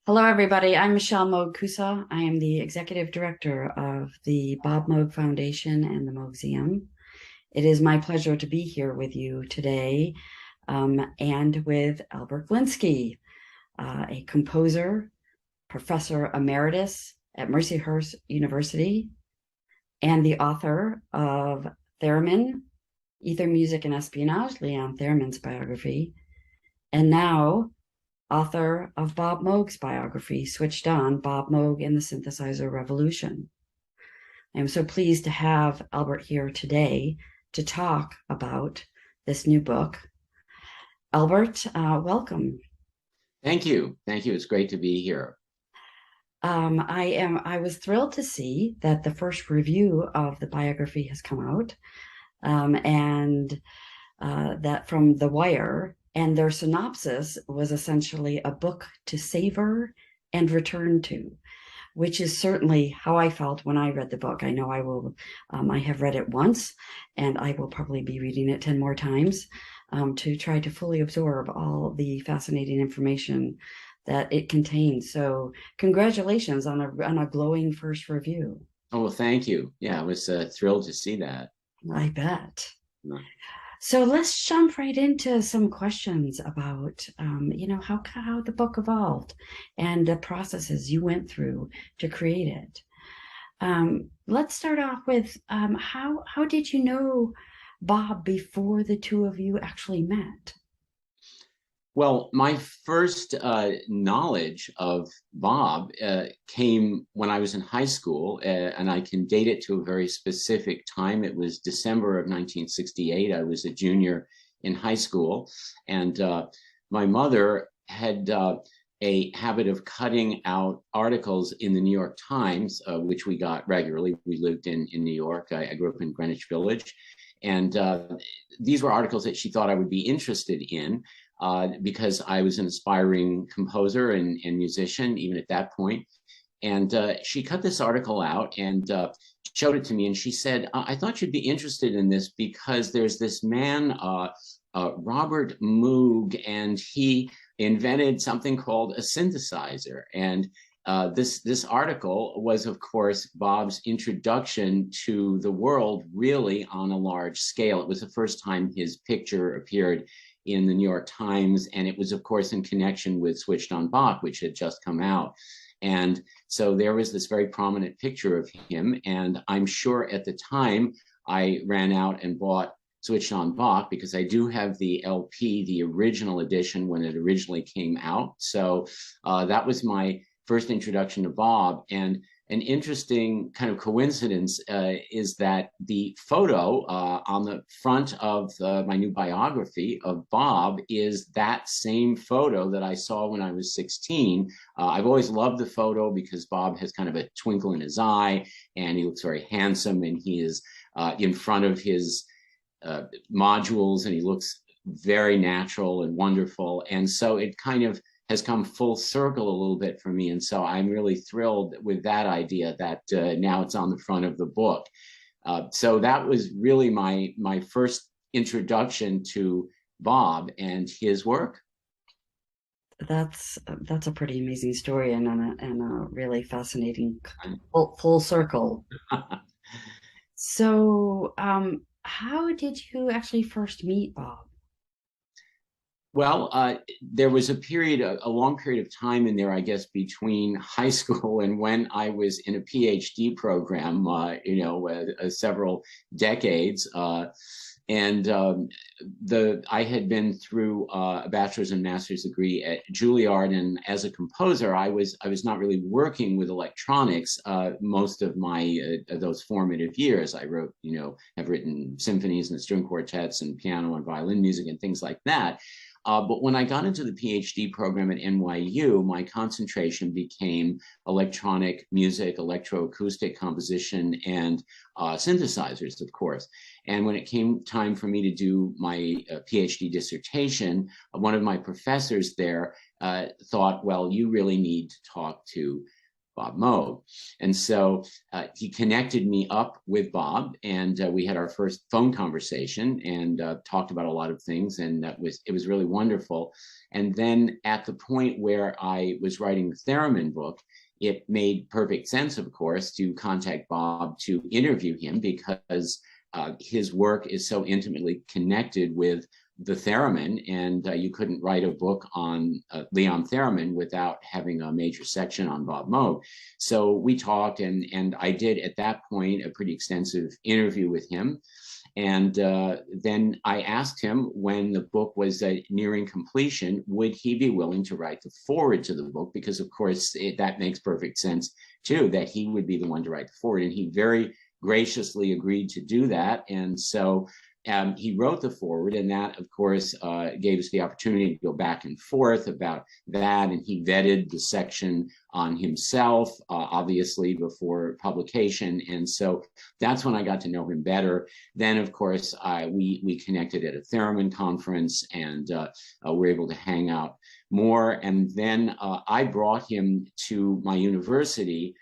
Hello, everybody. I'm Michelle Moog-Koussa. I am the executive director of the Bob Moog Foundation and the Moogseum. It is my pleasure to be here with you today and with Albert Glinsky, a composer, professor emeritus at Mercyhurst University, and the author of Theremin, Ether, Music, and Espionage, Leon Theremin's biography, and now author of Bob Moog's biography, Switched On, Bob Moog and the Synthesizer Revolution. I am so pleased to have Albert here today to talk about this new book. Albert, welcome. Thank you. Thank you. It's great to be here. I was thrilled to see that the first review of the biography has come out, and that from The Wire, and their synopsis was essentially a book to savor and return to, which is certainly how I felt when I read the book. I know I have read it once, and I will probably be reading it 10 more times to try to fully absorb all the fascinating information that it contains. So congratulations on a glowing first review. Oh, well, thank you. Yeah, I was thrilled to see that. I bet. Mm. So let's jump right into some questions about, how the book evolved and the processes you went through to create it. Let's start off with how did you know Bob before the two of you actually met? Well, my first knowledge of Bob came when I was in high school, and I can date it to a very specific time. It was December of 1968. I was a junior in high school, and my mother had a habit of cutting out articles in the New York Times, which we got regularly. We lived in New York. I grew up in Greenwich Village, and these were articles that she thought I would be interested in. Because I was an aspiring composer and musician, even at that point. And she cut this article out and showed it to me. And she said, I thought you'd be interested in this because there's this man, Robert Moog, and he invented something called a synthesizer. And this article was, of course, Bob's introduction to the world really on a large scale. It was the first time his picture appeared in the New York Times, and it was, of course, in connection with Switched on Bach, which had just come out. And so there was this very prominent picture of him, and I'm sure at the time I ran out and bought Switched on Bach because I do have the LP, the original edition when it originally came out. So that was my first introduction to Bob. And an interesting kind of coincidence is that the photo on the front of my new biography of Bob is that same photo that I saw when I was 16. I've always loved the photo because Bob has kind of a twinkle in his eye and he looks very handsome, and he is in front of his modules, and he looks very natural and wonderful. And so it kind of has come full circle a little bit for me. And so I'm really thrilled with that idea that now it's on the front of the book. So that was really my first introduction to Bob and his work. That's a pretty amazing story and a really fascinating full circle. So, how did you actually first meet Bob? Well, there was a long period of time in there, I guess, between high school and when I was in a PhD program, several decades. And I had been through a bachelor's and master's degree at Juilliard, and as a composer, I was not really working with electronics most of my those formative years. I wrote, have written symphonies and string quartets and piano and violin music and things like that. But when I got into the PhD program at NYU, my concentration became electronic music, electroacoustic composition, and synthesizers, of course. And when it came time for me to do my PhD dissertation, one of my professors there thought, well, you really need to talk to Bob Moog. And so he connected me up with Bob, and we had our first phone conversation and talked about a lot of things, and it was really wonderful. And then at the point where I was writing the theremin book, it made perfect sense, of course, to contact Bob to interview him, because his work is so intimately connected with the theremin, and you couldn't write a book on Leon Theremin without having a major section on Bob Moog. So we talked, and I did at that point a pretty extensive interview with him. And then I asked him, when the book was nearing completion, would he be willing to write the foreword to the book? Because, of course, that makes perfect sense, too, that he would be the one to write the foreword. And he very graciously agreed to do that. And so he wrote the foreword, and that, of course, gave us the opportunity to go back and forth about that. And he vetted the section on himself, obviously, before publication. And so that's when I got to know him better. Then, of course, we connected at a theremin conference, and were able to hang out more. And then I brought him to my university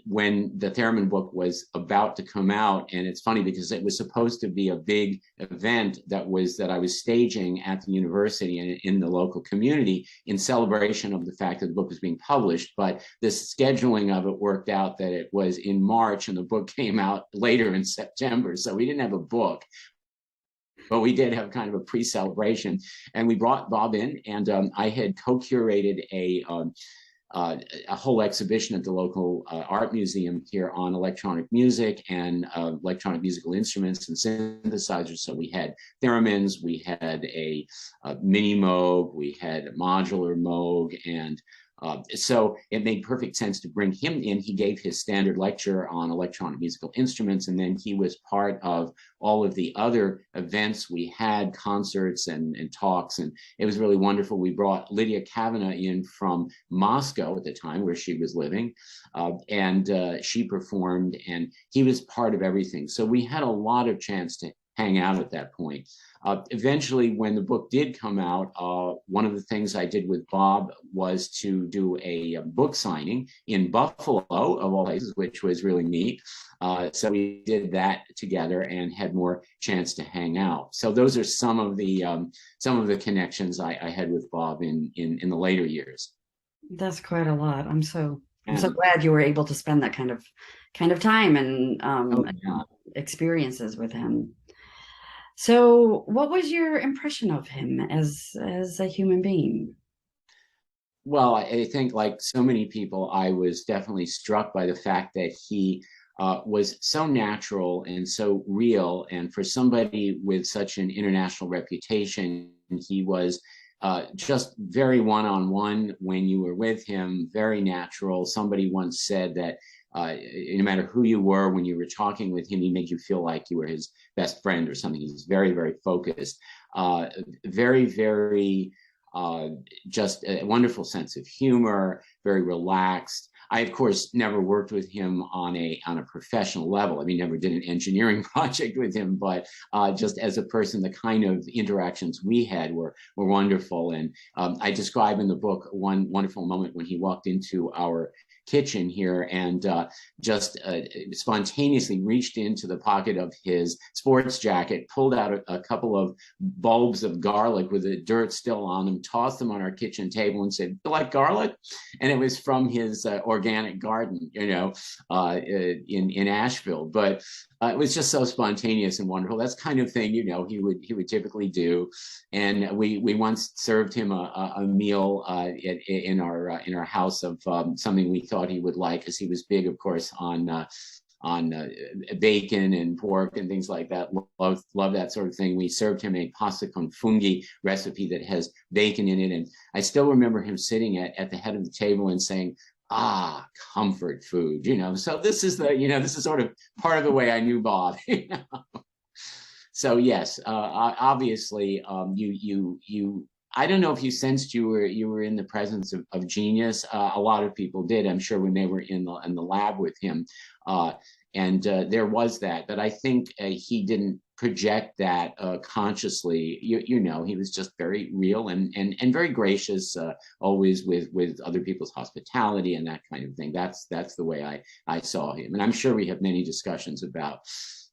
when the theremin book was about to come out. And it's funny because it was supposed to be a big event that I was staging at the university and in the local community in celebration of the fact that the book was being published. But the scheduling of it worked out that it was in March, and the book came out later in September. So we didn't have a book, but we did have kind of a pre-celebration. And we brought Bob in, and I had co-curated a whole exhibition at the local art museum here on electronic music and electronic musical instruments and synthesizers. So we had theremins, we had a mini Moog, we had a modular Moog, and so it made perfect sense to bring him in. He gave his standard lecture on electronic musical instruments, and then he was part of all of the other events we had, concerts and talks, and it was really wonderful. We brought Lydia Kavanagh in from Moscow at the time, where she was living, and she performed, and he was part of everything. So we had a lot of chance to hang out at that point. Eventually, when the book did come out, one of the things I did with Bob was to do a book signing in Buffalo, of all places, which was really neat. So we did that together and had more chance to hang out. So those are some of the connections I had with Bob in the later years. That's quite a lot. I'm so glad you were able to spend that kind of time and experiences with him. So what was your impression of him as a human being? Well, I think, like so many people, I was definitely struck by the fact that he was so natural and so real. And for somebody with such an international reputation, he was just very one-on-one when you were with him, very natural. Somebody once said that no matter who you were, when you were talking with him, he made you feel like you were his best friend or something. He's very, very focused, very, very just a wonderful sense of humor, very relaxed. I, of course, never worked with him on a professional level. I mean, never did an engineering project with him, but just as a person, the kind of interactions we had were wonderful. And I describe in the book one wonderful moment when he walked into our kitchen here and just spontaneously reached into the pocket of his sports jacket, pulled out a couple of bulbs of garlic with the dirt still on them, tossed them on our kitchen table and said, "You like garlic?" And it was from his organic garden, in Asheville. But it was just so spontaneous and wonderful. That's the kind of thing, he would typically do. And we once served him a meal in our house of something we thought he would like, because he was big, of course, on bacon and pork and things like that. Love that sort of thing. We served him a pasta con funghi recipe that has bacon in it. And I still remember him sitting at the head of the table and saying, "Ah, comfort food," So this is this is sort of part of the way I knew Bob. So yes, obviously, you. I don't know if you sensed you were in the presence of genius. A lot of people did, I'm sure, when they were in the lab with him. there was that, but I think he didn't project that consciously. He was just very real and very gracious, always with other people's hospitality and that kind of thing. That's the way I saw him, and I'm sure we have many discussions about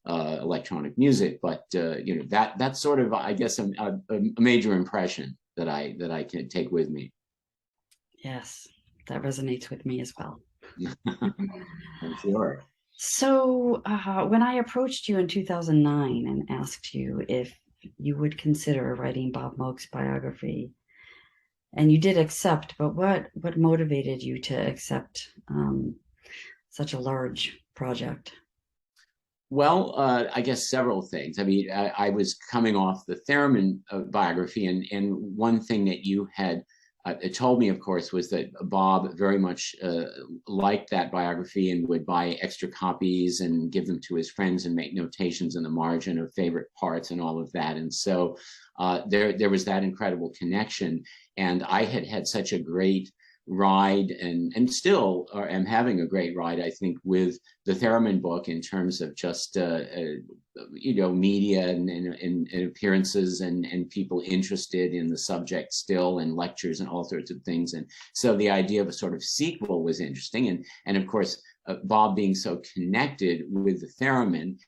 electronic music, but that's sort of, I guess, a major impression that I can take with me. Yes, that resonates with me as well. I'm sure. So, when I approached you in 2009 and asked you if you would consider writing Bob Moog's biography, and you did accept, but what motivated you to accept such a large project? Well, I guess several things. I mean, I was coming off the Theremin biography, and one thing that you had told me, of course, was that Bob very much liked that biography and would buy extra copies and give them to his friends and make notations in the margin of favorite parts and all of that. And so there was that incredible connection. And I had had such a great ride and still am having a great ride, I think, with the Theremin book in terms of just media and appearances and people interested in the subject still, and lectures and all sorts of things. And so the idea of a sort of sequel was interesting, and of course Bob being so connected with the Theremin,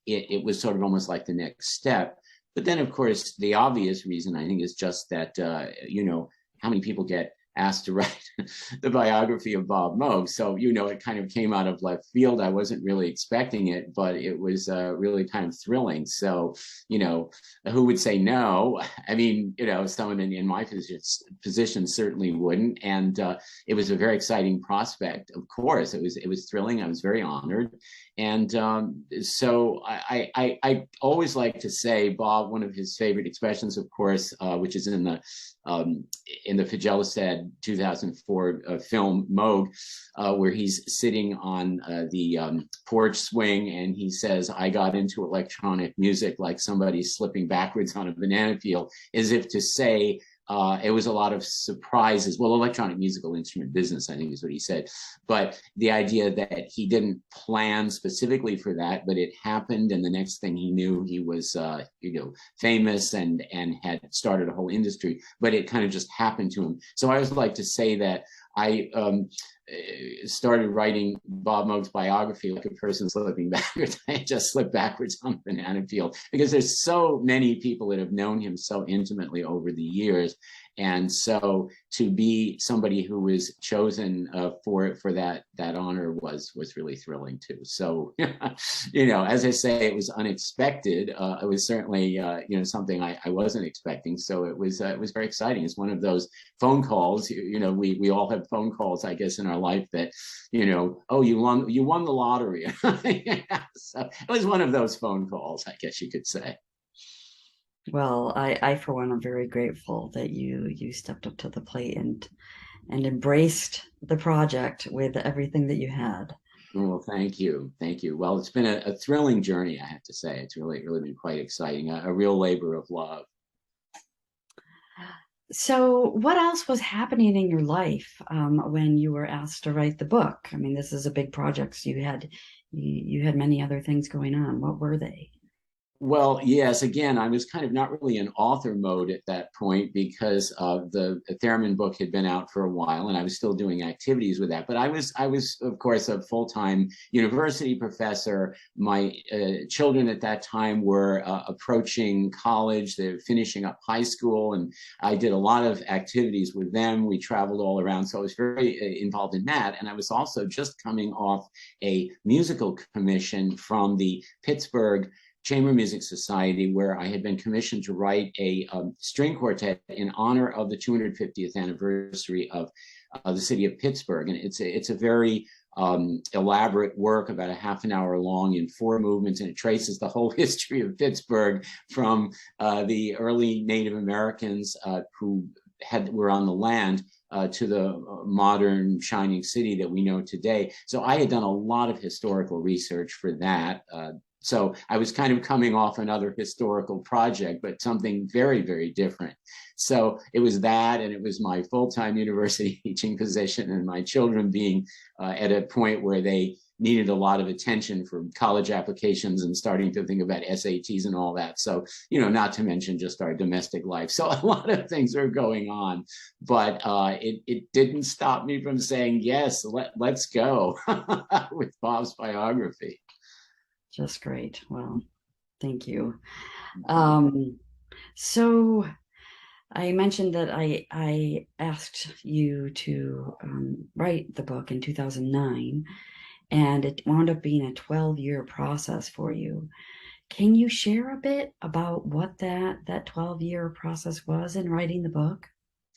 it was sort of almost like the next step. But then, of course, the obvious reason, I think, is just that how many people get asked to write the biography of Bob Moog. So, it kind of came out of left field. I wasn't really expecting it, but it was really kind of thrilling. So, who would say no? I mean, someone in my position certainly wouldn't. And it was a very exciting prospect. Of course, it was thrilling. I was very honored. And so I always like to say, Bob, one of his favorite expressions, of course, which is in the Figelisad 2004 film Moog, where he's sitting on the porch swing and he says, "I got into electronic music like somebody slipping backwards on a banana peel," as if to say, it was a lot of surprises. Well, electronic musical instrument business, I think, is what he said. But the idea that he didn't plan specifically for that, but it happened, and the next thing he knew, he was, famous and had started a whole industry. But it kind of just happened to him. So I always like to say that I started writing Bob Moog's biography like a person slipping backwards. I just slipped backwards on a banana peel, because there's so many people that have known him so intimately over the years. And so to be somebody who was chosen for that honor was really thrilling too. So, as I say, it was unexpected. It was certainly, something I wasn't expecting. So it was very exciting. It's one of those phone calls. We all have phone calls, I guess, in our life that, oh, you won the lottery. So it was one of those phone calls, I guess you could say. Well, I for one, am very grateful that you stepped up to the plate and embraced the project with everything that you had. Well, thank you. Well, it's been a thrilling journey, I have to say. It's really been quite exciting, a real labor of love. So, what else was happening in your life when you were asked to write the book? I mean, this is a big project, so you had many other things going on. What were they? Well, yes, again, I was kind of not really in author mode at that point, because the Theremin book had been out for a while and I was still doing activities with that. But I was, of course, a full-time university professor. My children at that time were approaching college. They were finishing up high school, and I did a lot of activities with them. We traveled all around. So I was very involved in that. And I was also just coming off a musical commission from the Pittsburgh Chamber Music Society, where I had been commissioned to write a string quartet in honor of the 250th anniversary of the city of Pittsburgh. And it's a very elaborate work, about a half an hour long, in 4 movements, and it traces the whole history of Pittsburgh from the early Native Americans who were on the land to the modern shining city that we know today. So I had done a lot of historical research for that. So I was kind of coming off another historical project, but something very, very different. So it was that, and it was my full-time university teaching position, and my children being at a point where they needed a lot of attention for college applications and starting to think about SATs and all that. So, not to mention just our domestic life. So a lot of things are going on, but it didn't stop me from saying, yes, let's go with Bob's biography. Just great. Well, thank you. So I mentioned that I asked you to write the book in 2009, and it wound up being a 12-year process for you. Can you share a bit about what that 12-year process was in writing the book?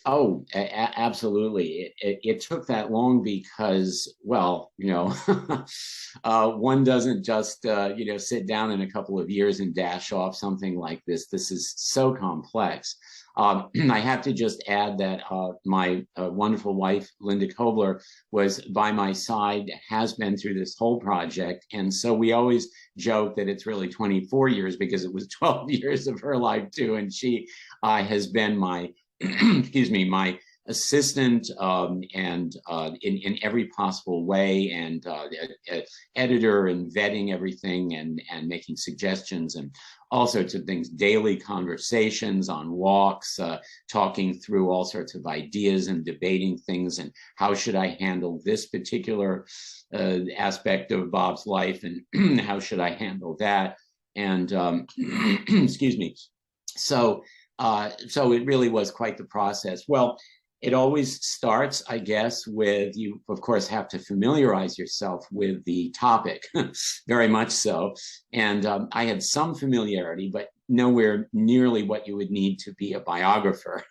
Oh, absolutely. It took that long because, well, one doesn't just, sit down in a couple of years and dash off something like this. This is so complex. I have to just add that my wonderful wife, Linda Kobler, was by my side, has been through this whole project. And so we always joke that it's really 24 years because it was 12 years of her life too. And she has been my excuse me, my assistant and in every possible way, and editor, and vetting everything, and making suggestions and all sorts of things, daily conversations on walks, talking through all sorts of ideas and debating things, and how should I handle this particular aspect of Bob's life, and how should I handle that, and excuse me. So it really was quite the process. Well, it always starts, I guess, with you, of course, have to familiarize yourself with the topic, very much so. And I had some familiarity, but nowhere nearly what you would need to be a biographer.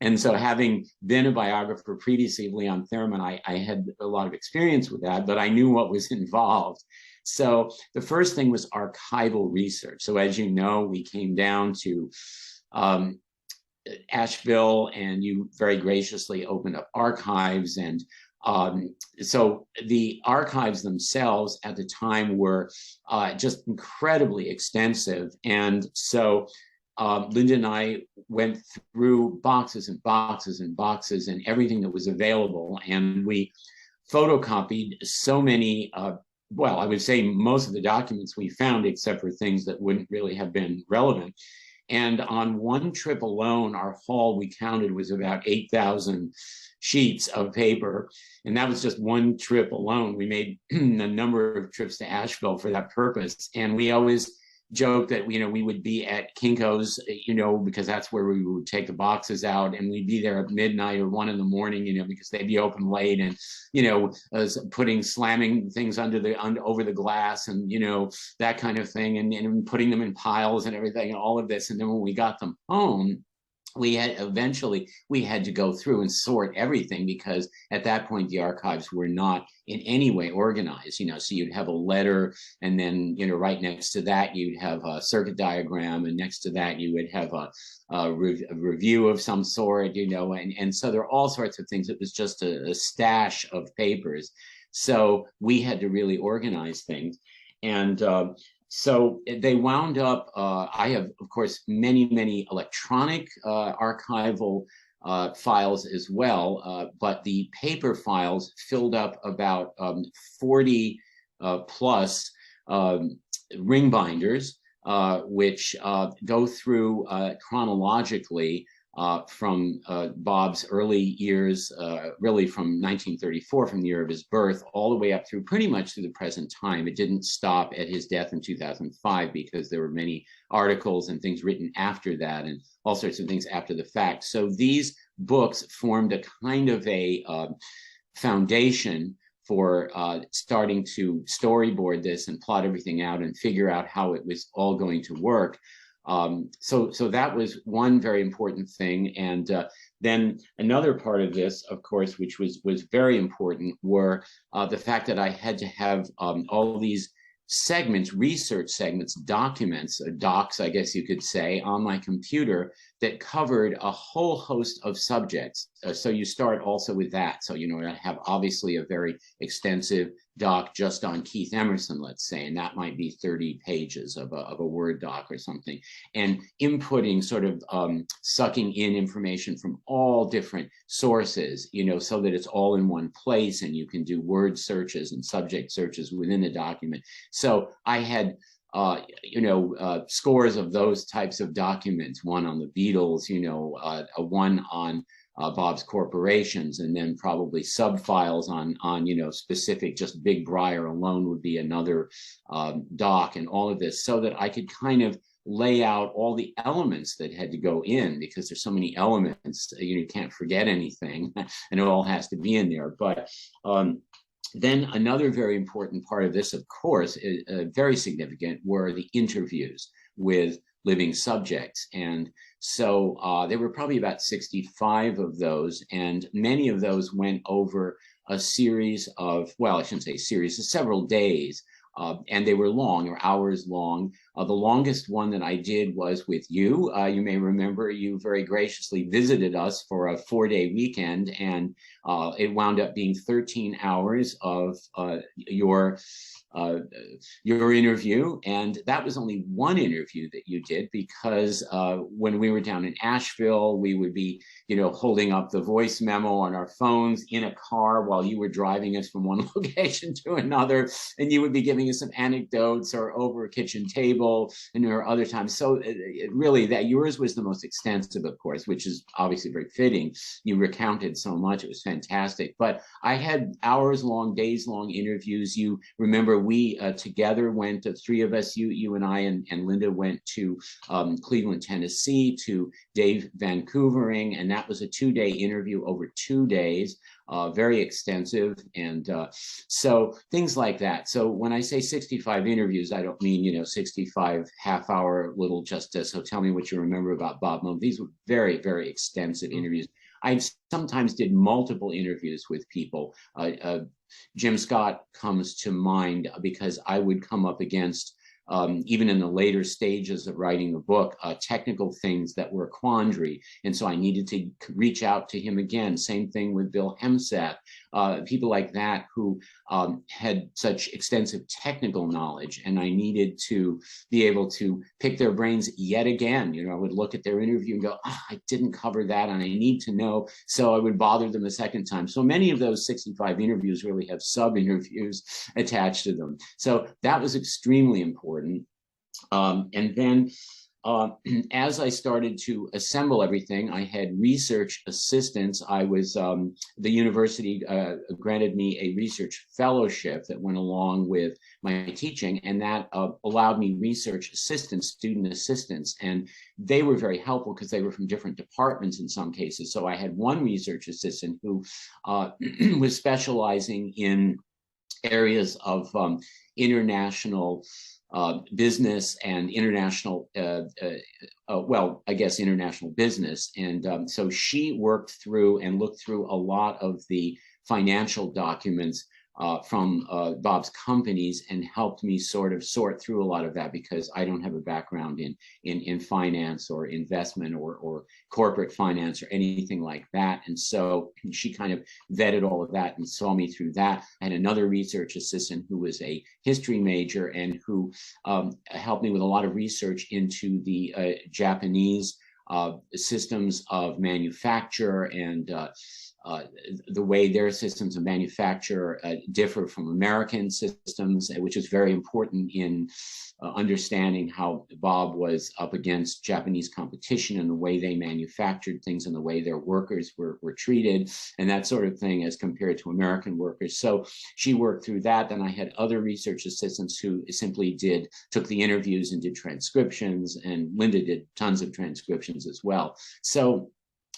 And so having been a biographer previously of Leon Theremin, I had a lot of experience with that, but I knew what was involved. So the first thing was archival research. So as you know, we came down to Asheville, and you very graciously opened up archives. And so the archives themselves at the time were just incredibly extensive. And so Linda and I went through boxes and boxes and boxes and everything that was available. And we photocopied so many well, I would say most of the documents we found, except for things that wouldn't really have been relevant. And on one trip alone, our haul we counted was about 8,000 sheets of paper. And that was just one trip alone. We made a number of trips to Asheville for that purpose. And we always joke that, we would be at Kinko's, because that's where we would take the boxes out, and we'd be there at midnight or 1 a.m, because they'd be open late, and, slamming things over the glass, and, that kind of thing, and putting them in piles and everything, and all of this. And then when we got them home, we had to go through and sort everything, because at that point the archives were not in any way organized. So you'd have a letter, and then right next to that you'd have a circuit diagram, and next to that you would have a review of some sort, and so there are all sorts of things. It was just a stash of papers, so we had to really organize things. And so they wound up, I have, of course, many electronic archival files as well, but the paper files filled up about 40 plus ring binders, which go through chronologically from Bob's early years, really from 1934, from the year of his birth, all the way up through pretty much to the present time. It didn't stop at his death in 2005, because there were many articles and things written after that, and all sorts of things after the fact. So these books formed a kind of a foundation for starting to storyboard this and plot everything out and figure out how it was all going to work. So that was one very important thing. And then another part of this, of course, which was very important, were the fact that I had to have all these segments, research segments, documents, docs, I guess you could say, on my computer that covered a whole host of subjects. so you start also with that. So, I have obviously a very extensive doc just on Keith Emerson, let's say, and that might be 30 pages of a Word doc or something, and inputting, sort of sucking in information from all different sources, so that it's all in one place, and you can do word searches and subject searches within the document. So I had scores of those types of documents, one on the Beatles, one on Bob's corporations, and then probably sub-files on specific, just Big Briar alone would be another doc, and all of this, so that I could kind of lay out all the elements that had to go in, because there's so many elements, you can't forget anything, and it all has to be in there. But then another very important part of this, of course, is very significant, were the interviews with living subjects. And so there were probably about 65 of those, and many of those went over a series of, well, I shouldn't say series, several days. And they were long, or hours long. The longest one that I did was with you. You may remember you very graciously visited us for a 4-day weekend, and it wound up being 13 hours of your interview. And that was only one interview that you did, because when we were down in Asheville, we would be, holding up the voice memo on our phones in a car while you were driving us from one location to another, and you would be giving us some anecdotes, or over a kitchen table, and there are other times. So really, that yours was the most extensive, of course, which is obviously very fitting. You recounted so much; it was fantastic. But I had hours-long, days-long interviews. You remember we together went, three of us, you and I and Linda, went to Cleveland, Tennessee, to Dave Vancouvering, and that was a 2-day interview over 2 days. Very extensive, and so things like that. So when I say 65 interviews, I don't mean 65 half-hour little so tell me what you remember about Bob Moog. These were very, very extensive interviews. I sometimes did multiple interviews with people. Jim Scott comes to mind, because I would come up against, even in the later stages of writing the book, technical things that were a quandary. And so I needed to reach out to him again. Same thing with Bill Hemsath, people like that who had such extensive technical knowledge. And I needed to be able to pick their brains yet again. I would look at their interview and go, oh, I didn't cover that, and I need to know. So I would bother them a second time. So many of those 65 interviews really have sub-interviews attached to them. So that was extremely important. And then as I started to assemble everything, I had research assistants. I was, the university granted me a research fellowship that went along with my teaching, and that allowed me research assistants, student assistants, and they were very helpful because they were from different departments in some cases. So I had one research assistant who was specializing in areas of international business and international, international business. And so she worked through and looked through a lot of the financial documents from Bob's companies, and helped me sort of sort through a lot of that, because I don't have a background in finance or investment or corporate finance or anything like that. And so she kind of vetted all of that and saw me through that. I had another research assistant who was a history major, and who helped me with a lot of research into the Japanese systems of manufacture, and the way their systems of manufacture differ from American systems, which is very important in understanding how Bob was up against Japanese competition, and the way they manufactured things, and the way their workers were treated, and that sort of thing, as compared to American workers. So she worked through that. Then I had other research assistants who simply took the interviews and did transcriptions, and Linda did tons of transcriptions as well. So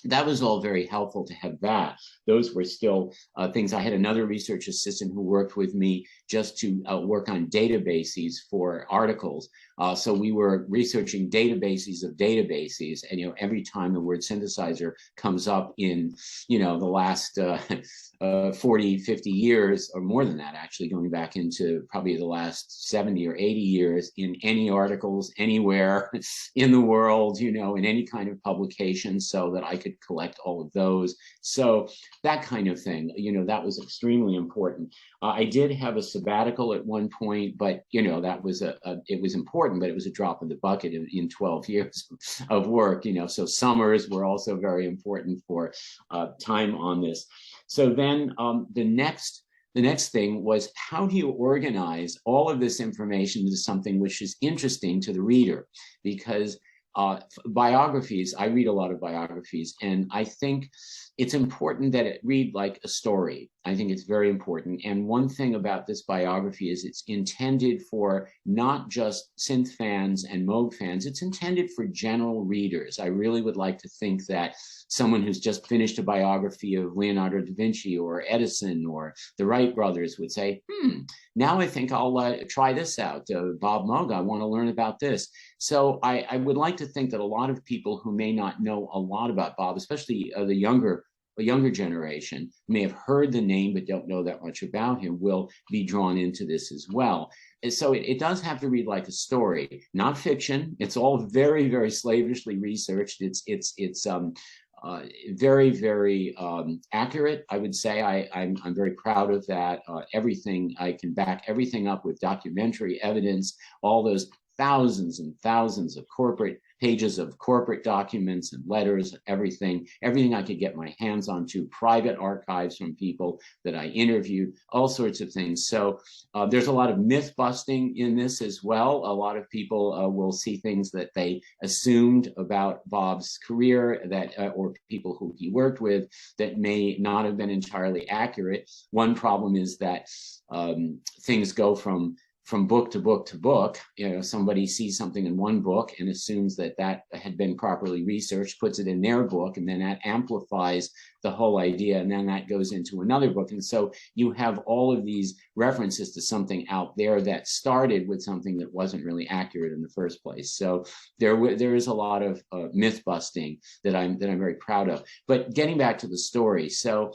that was all very helpful to have that. Those were still things. I had another research assistant who worked with me just to work on databases for articles. So we were researching databases of databases, and every time the word synthesizer comes up in the last 40, 50 years, or more than that, actually, going back into probably the last 70 or 80 years, in any articles anywhere in the world, in any kind of publication, so that I could collect all of those. So that kind of thing, that was extremely important. I did have a sabbatical at one point, but that was it was important, but it was a drop in the bucket in 12 years of work. So summers were also very important for time on this. So then the next thing was, how do you organize all of this information into something which is interesting to the reader? Because biographies, I read a lot of biographies, and I think it's important that it read like a story. I think it's very important. And one thing about this biography is it's intended for not just synth fans and Moog fans, it's intended for general readers. I really would like to think that someone who's just finished a biography of Leonardo da Vinci or Edison or the Wright brothers would say, now I think I'll try this out. Bob Moog, I want to learn about this. So I would like to think that a lot of people who may not know a lot about Bob, especially the younger generation, may have heard the name but don't know that much about him, will be drawn into this as well. And so it does have to read like a story, not fiction. It's all very, very slavishly researched. It's very, very accurate, I would say. I'm very proud of that. Everything, I can back everything up with documentary evidence, all those thousands and thousands of pages of corporate documents and letters, everything I could get my hands onto, private archives from people that I interviewed, all sorts of things. So there's a lot of myth busting in this as well. A lot of people will see things that they assumed about Bob's career, that or people who he worked with, that may not have been entirely accurate. One problem is that things go from book to book to book. Somebody sees something in one book and assumes that had been properly researched, puts it in their book, and then that amplifies the whole idea, and then that goes into another book. And so you have all of these references to something out there that started with something that wasn't really accurate in the first place. So there is a lot of myth busting that I'm very proud of. But getting back to the story, so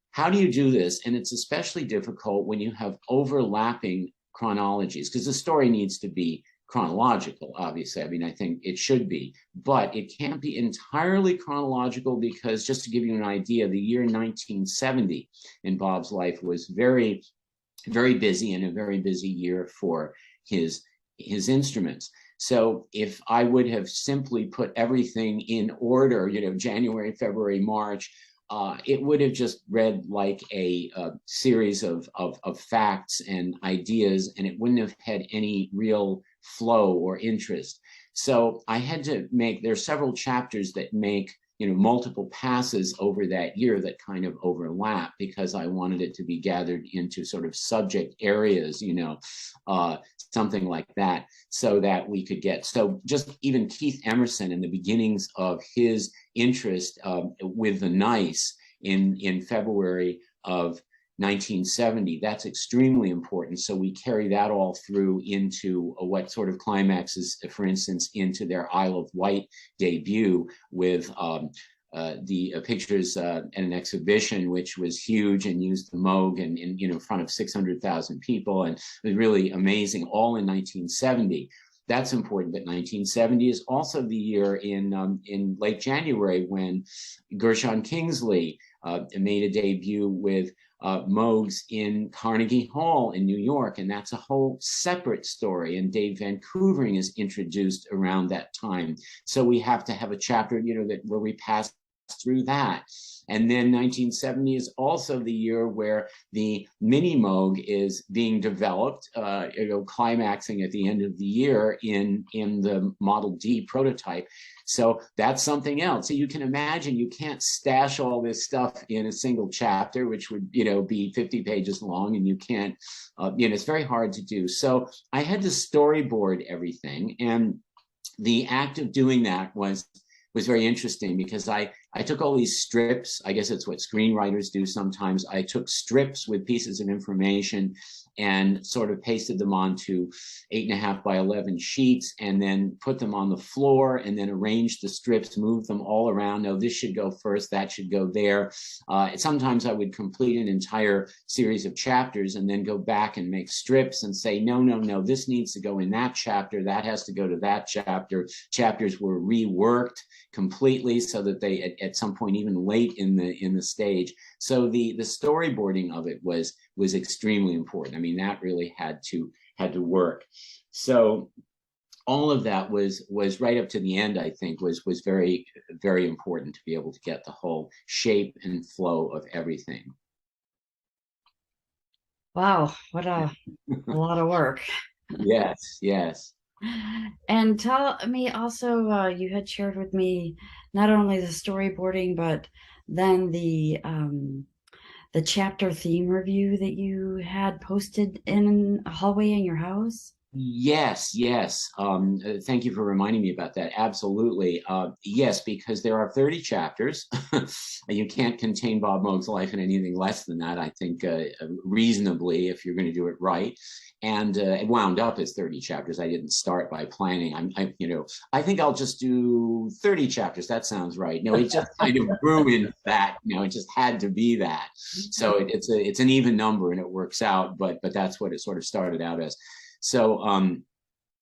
how do you do this? And it's especially difficult when you have overlapping chronologies, because the story needs to be chronological, obviously. I mean, I think it should be, but it can't be entirely chronological, because just to give you an idea, the year 1970 in Bob's life was very, very busy, and a very busy year for his instruments. So if I would have simply put everything in order, January, February, March, it would have just read like a series of facts and ideas, and it wouldn't have had any real flow or interest. So I had to there are several chapters that make multiple passes over that year that kind of overlap, because I wanted it to be gathered into sort of subject areas, something like that, so that we could get, so just even Keith Emerson and the beginnings of his interest with the NICE in February of 1970, that's extremely important. So we carry that all through into what sort of climaxes, for instance, into their Isle of Wight debut with the pictures and an exhibition, which was huge and used the Moog and in front of 600,000 people, and it was really amazing, all in 1970. That's important. But 1970 is also the year in late January when Gershon Kingsley made a debut with Moogs in Carnegie Hall in New York, and that's a whole separate story. And Dave Van Koevering is introduced around that time, so we have to have a chapter, where we pass through that. And then 1970 is also the year where the mini Moog is being developed, climaxing at the end of the year in the Model D prototype. So that's something else. So you can imagine you can't stash all this stuff in a single chapter, which would, be 50 pages long, and you can't, it's very hard to do. So I had to storyboard everything. And the act of doing that was was very interesting because I took all these strips. I guess it's what screenwriters do sometimes. I took strips with pieces of information and sort of pasted them onto 8.5 by 11 sheets, and then put them on the floor, and then arranged the strips, moved them all around. No, this should go first, that should go there. Sometimes I would complete an entire series of chapters and then go back and make strips and say, no, no, no, this needs to go in that chapter, that has to go to that chapter. Chapters were reworked completely so that they, at some point, even late in the stage. So the storyboarding of it was extremely important. I mean, that really had to work. So all of that was right up to the end, I think, was very, very important to be able to get the whole shape and flow of everything. Wow, what a lot of work. Yes, yes. And tell me also, you had shared with me not only the storyboarding, but then the chapter theme review that you had posted in a hallway in your house. Yes, yes. Thank you for reminding me about that. Absolutely. Yes, because there are 30 chapters. You can't contain Bob Moog's life in anything less than that, I think, reasonably, if you're going to do it right. And it wound up as 30 chapters. I didn't start by planning. I think I'll just do 30 chapters. That sounds right. No, it just kind of ruined that. It just had to be that. So it's an even number and it works out. But that's what it sort of started out as. So in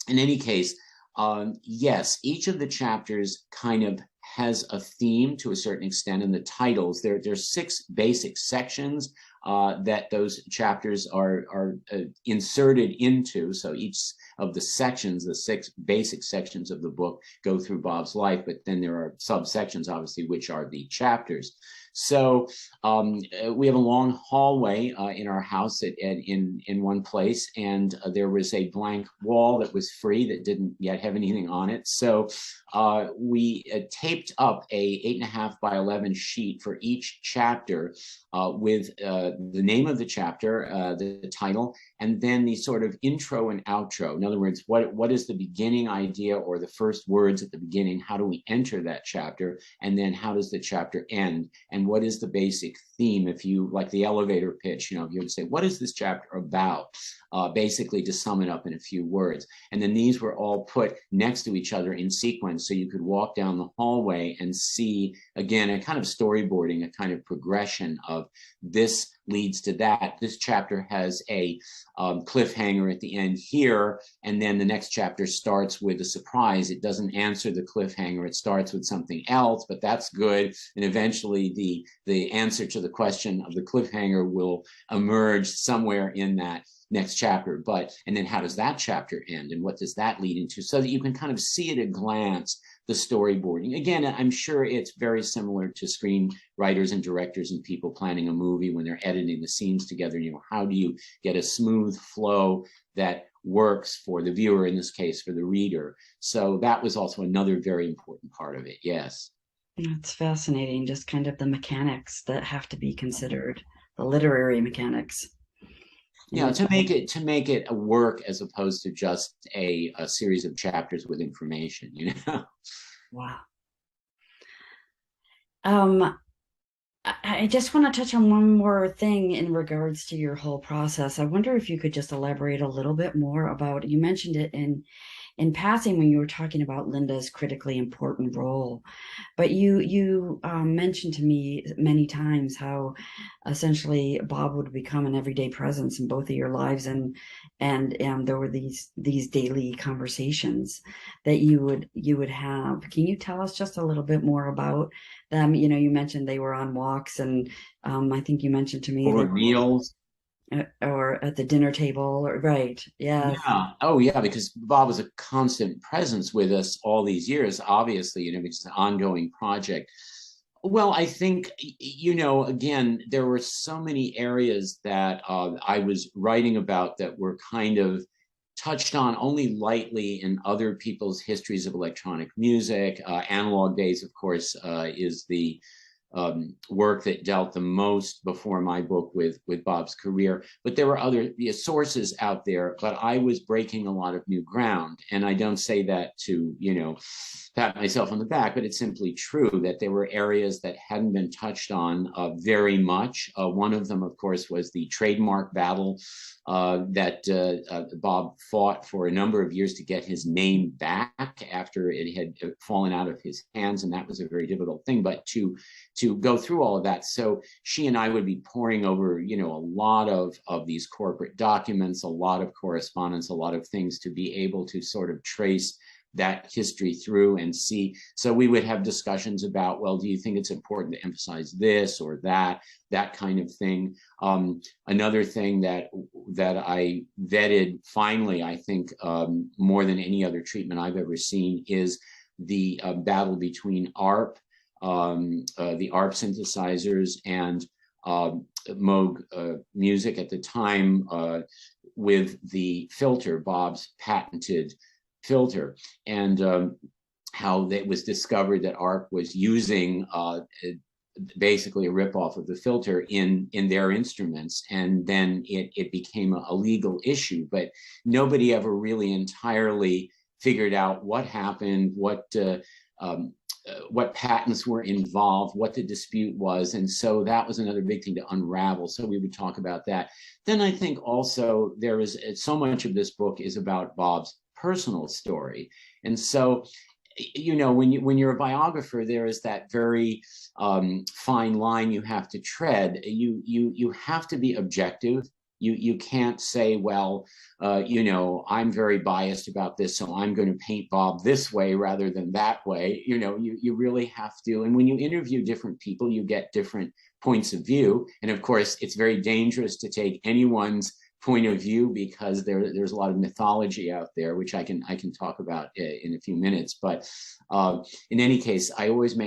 any case, yes, each of the chapters kind of has a theme to a certain extent, and the titles, there's 6 basic sections that those chapters are inserted into. So each of the sections, the 6 basic sections of the book, go through Bob's life, but then there are subsections, obviously, which are the chapters. So we have a long hallway in our house in one place, and there was a blank wall that was free that didn't yet have anything on it. So we taped up a 8.5 by 11 sheet for each chapter with the name of the chapter, the title, and then the sort of intro and outro. In other words, what is the beginning idea or the first words at the beginning? How do we enter that chapter? And then how does the chapter end? And what is the basic theme? If you, like the elevator pitch, if you would say, what is this chapter about? Basically, to sum it up in a few words. And then these were all put next to each other in sequence, so you could walk down the hallway and see, again, a kind of storyboarding, a kind of progression of this leads to that. This chapter has a cliffhanger at the end here, and then the next chapter starts with a surprise. It doesn't answer the cliffhanger. It starts with something else, but that's good. And eventually the answer to the question of the cliffhanger will emerge somewhere in that next chapter. And then how does that chapter end, and what does that lead into, so that you can kind of see at a glance the storyboarding. Again, I'm sure it's very similar to screenwriters and directors and people planning a movie when they're editing the scenes together. How do you get a smooth flow that works for the viewer, in this case, for the reader? So that was also another very important part of it. Yes. That's fascinating, just kind of the mechanics that have to be considered, the literary mechanics. To make it a work as opposed to just a series of chapters with information. Wow. I just want to touch on one more thing in regards to your whole process. I wonder if you could just elaborate a little bit more about, you mentioned it in passing when you were talking about Linda's critically important role, but you mentioned to me many times how essentially Bob would become an everyday presence in both of your lives, and there were these daily conversations that you would have. Can you tell us just a little bit more about them? You mentioned they were on walks, and I think you mentioned to me Over meals. Or at the dinner table, right? Yes. Yeah. Oh, yeah. Because Bob was a constant presence with us all these years. Obviously, it's an ongoing project. Well, I think, again, there were so many areas that I was writing about that were kind of touched on only lightly in other people's histories of electronic music. Analog Days, of course, is the work that dealt the most before my book with Bob's career. But there were other sources out there, but I was breaking a lot of new ground. And I don't say that to, pat myself on the back, but it's simply true that there were areas that hadn't been touched on very much. One of them, of course, was the trademark battle that Bob fought for a number of years to get his name back after it had fallen out of his hands. And that was a very difficult thing. But to go through all of that, so she and I would be poring over, a lot of these corporate documents, a lot of correspondence, a lot of things to be able to sort of trace that history through and see. So we would have discussions about, well, do you think it's important to emphasize this or that kind of thing? Another thing that I vetted finally, I think more than any other treatment I've ever seen, is the battle between ARP, the ARP synthesizers, and Moog music at the time with the filter, Bob's patented filter, and how it was discovered that ARP was using basically a ripoff of the filter in their instruments, and then it became a legal issue. But nobody ever really entirely figured out what happened, what patents were involved, what the dispute was. And so that was another big thing to unravel. So we would talk about that. Then I think also there is so much of this book is about Bob's personal story. And so, when you're a biographer, there is that very fine line you have to tread. You have to be objective. You can't say, well, I'm very biased about this, so I'm going to paint Bob this way rather than that way. You really have to. And when you interview different people, you get different points of view. And of course, it's very dangerous to take anyone's point of view, because there's a lot of mythology out there, which I can talk about in a few minutes. But in any case, I always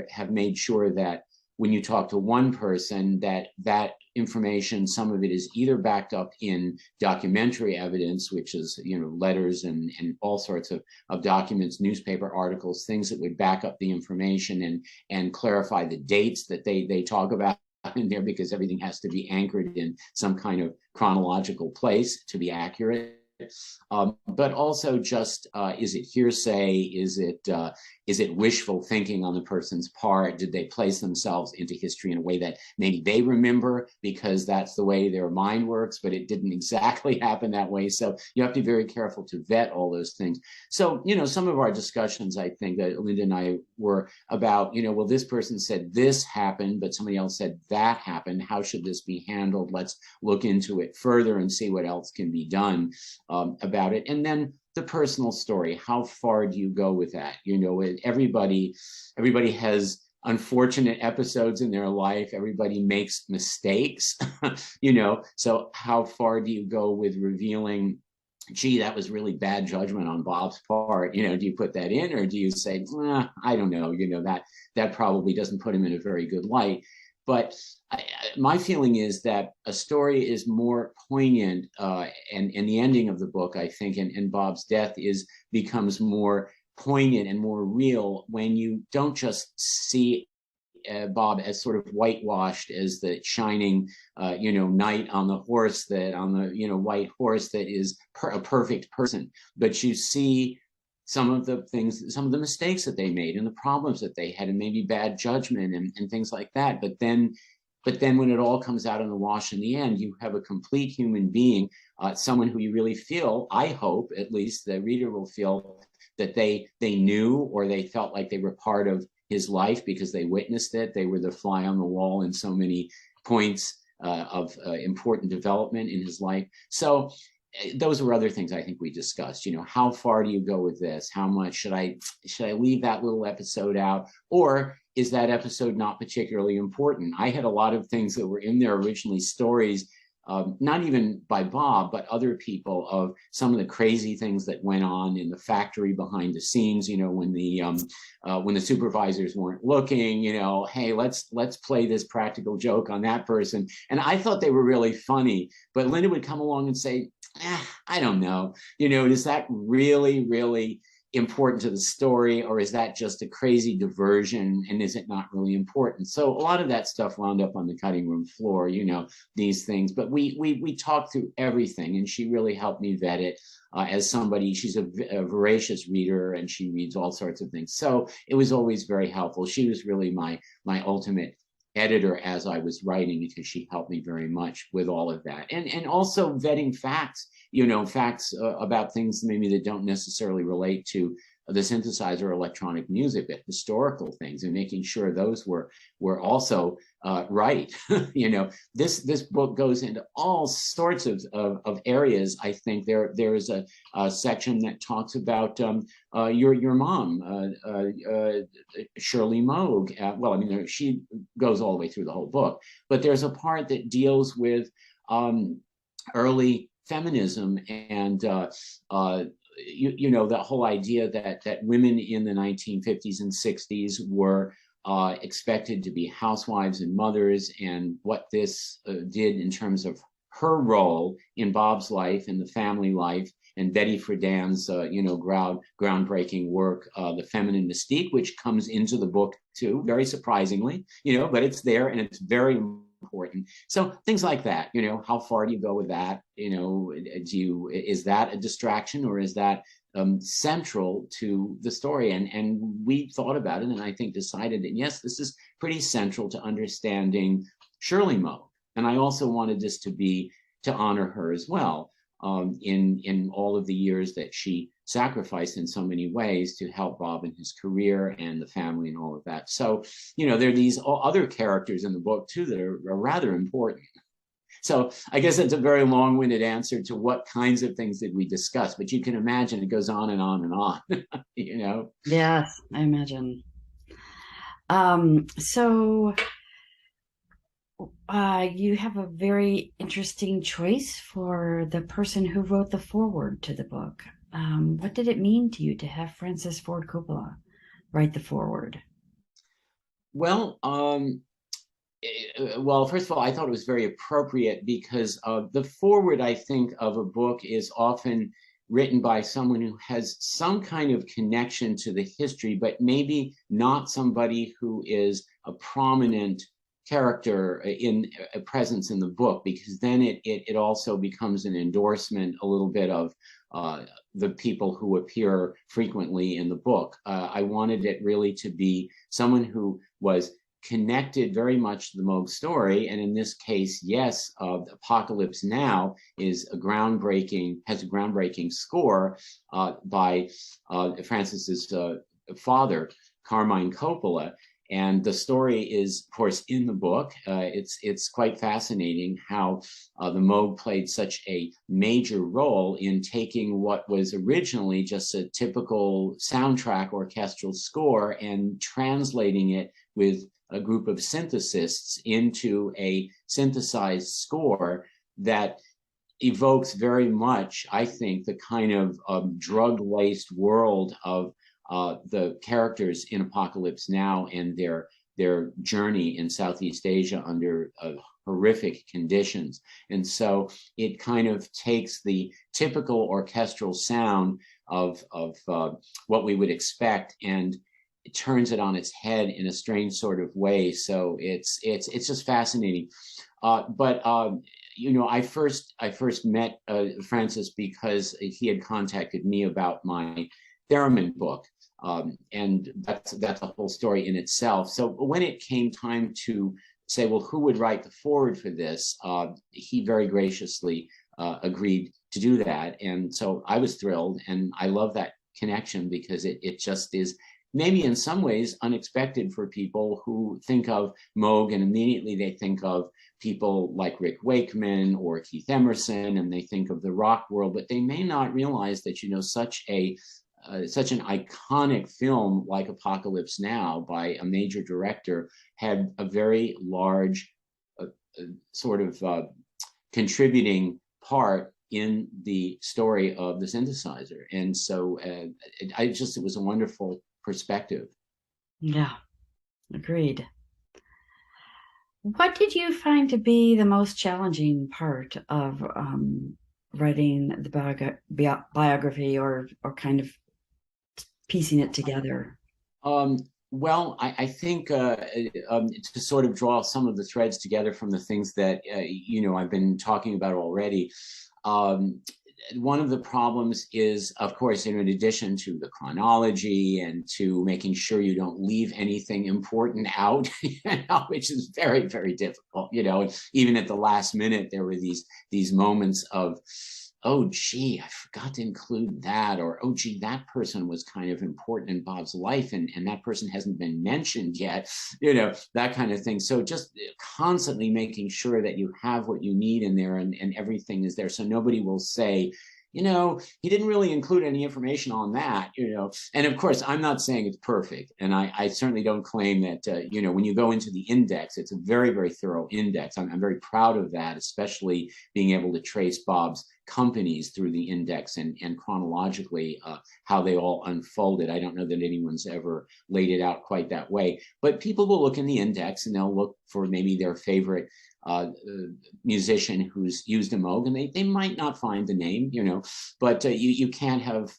have made sure that when you talk to one person, that information, some of it is either backed up in documentary evidence, which is, letters and all sorts of documents, newspaper articles, things that would back up the information and clarify the dates that they talk about in there, because everything has to be anchored in some kind of chronological place to be accurate. But also just, is it hearsay? Is it wishful thinking on the person's part? Did they place themselves into history in a way that maybe they remember because that's the way their mind works, but it didn't exactly happen that way? So you have to be very careful to vet all those things. So, some of our discussions, I think that Linda and I were about, well, this person said this happened, but somebody else said that happened. How should this be handled? Let's look into it further and see what else can be done about it. And then the personal story, how far do you go with that? Everybody has unfortunate episodes in their life. Everybody makes mistakes, so how far do you go with revealing, gee, that was really bad judgment on Bob's part? Do you put that in, or do you say, I don't know, that probably doesn't put him in a very good light? But my feeling is that a story is more poignant, and the ending of the book, I think, and Bob's death becomes more poignant and more real when you don't just see Bob as sort of whitewashed as the shining, knight on the white horse that is a perfect person, but you see some of the mistakes that they made and the problems that they had, and maybe bad judgment and things like that. But then when it all comes out in the wash in the end, you have a complete human being, someone who you really feel, I hope at least the reader will feel, that they knew, or they felt like they were part of his life because they witnessed it. They were the fly on the wall in so many points of important development in his life. So those were other things I think we discussed. How far do you go with this? How much should I leave that little episode out, or is that episode not particularly important? I had a lot of things that were in there originally, stories, not even by Bob, but other people, of some of the crazy things that went on in the factory behind the scenes. When the supervisors weren't looking. Hey, let's play this practical joke on that person, and I thought they were really funny. But Linda would come along and say, I don't know. Does that really important to the story, or is that just a crazy diversion, and is it not really important? So a lot of that stuff wound up on the cutting room floor, these things. But we talked through everything, and she really helped me vet it. As somebody, she's a voracious reader, and she reads all sorts of things. So it was always very helpful. She was really my ultimate editor as I was writing, because she helped me very much with all of that, and also vetting facts, facts about things maybe that don't necessarily relate to the synthesizer or electronic music, but historical things, and making sure those were also right. This book goes into all sorts of areas. I think there is a section that talks about your mom, Shirley Moog. Well, I mean, she goes all the way through the whole book, but there's a part that deals with early feminism and that whole idea that women in the 1950s and 60s were expected to be housewives and mothers, and what this did in terms of her role in Bob's life and the family life, and Betty Friedan's groundbreaking work, The Feminine Mystique, which comes into the book too, very surprisingly, but it's there, and it's very important. So things like that, how far do you go with that? Is that a distraction, or is that central to the story? And we thought about it, and I think decided that yes, this is pretty central to understanding Shirley Moog. And I also wanted this to honor her as well, in all of the years that she sacrificed in so many ways to help Bob in his career and the family and all of that. So, there are these other characters in the book too that are rather important. So I guess it's a very long-winded answer to what kinds of things did we discuss, but you can imagine it goes on and on and on, Yes, I imagine. So you have a very interesting choice for the person who wrote the foreword to the book. What did it mean to you to have Francis Ford Coppola write the foreword? Well, first of all, I thought it was very appropriate because the foreword, I think, of a book is often written by someone who has some kind of connection to the history, but maybe not somebody who is a prominent character in a presence in the book, because then it also becomes an endorsement a little bit of the people who appear frequently in the book. I wanted it really to be someone who was connected very much to the Moog story, and in this case, yes, Apocalypse Now has a groundbreaking score by Francis's father, Carmine Coppola. And the story is, of course, in the book. It's quite fascinating how the Moog played such a major role in taking what was originally just a typical soundtrack orchestral score and translating it with a group of synthesists into a synthesized score that evokes very much, I think, the kind of drug-laced world of the characters in Apocalypse Now and their journey in Southeast Asia under horrific conditions. And so it kind of takes the typical orchestral sound of what we would expect, and it turns it on its head in a strange sort of way. So it's just fascinating. I first met Francis because he had contacted me about my theremin book. And that's a whole story in itself. So when it came time to say, well, who would write the foreword for this, he very graciously agreed to do that. And so I was thrilled, and I love that connection because it just is maybe in some ways unexpected for people who think of Moog and immediately they think of people like Rick Wakeman or Keith Emerson, and they think of the rock world, but they may not realize that, such an iconic film like Apocalypse Now by a major director had a very large sort of contributing part in the story of the synthesizer. And so it was a wonderful perspective. Yeah, agreed. What did you find to be the most challenging part of writing the biography, or kind of piecing it together? Um, well, I think to sort of draw some of the threads together from the things that I've been talking about already. Um, One of the problems is, of course, in addition to the chronology and to making sure you don't leave anything important out, which is very, very difficult. Even at the last minute, there were these moments of, oh, gee, I forgot to include that, or oh, gee, that person was kind of important in Bob's life, and that person hasn't been mentioned yet, that kind of thing. So just constantly making sure that you have what you need in there, and everything is there, so nobody will say, he didn't really include any information on that, And of course, I'm not saying it's perfect. And I certainly don't claim that, when you go into the index, it's a very, very thorough index. I'm very proud of that, especially being able to trace Bob's companies through the index and chronologically how they all unfolded. I don't know that anyone's ever laid it out quite that way. But people will look in the index and they'll look for maybe their favorite musician who's used a Moog, and they might not find the name, but you can't have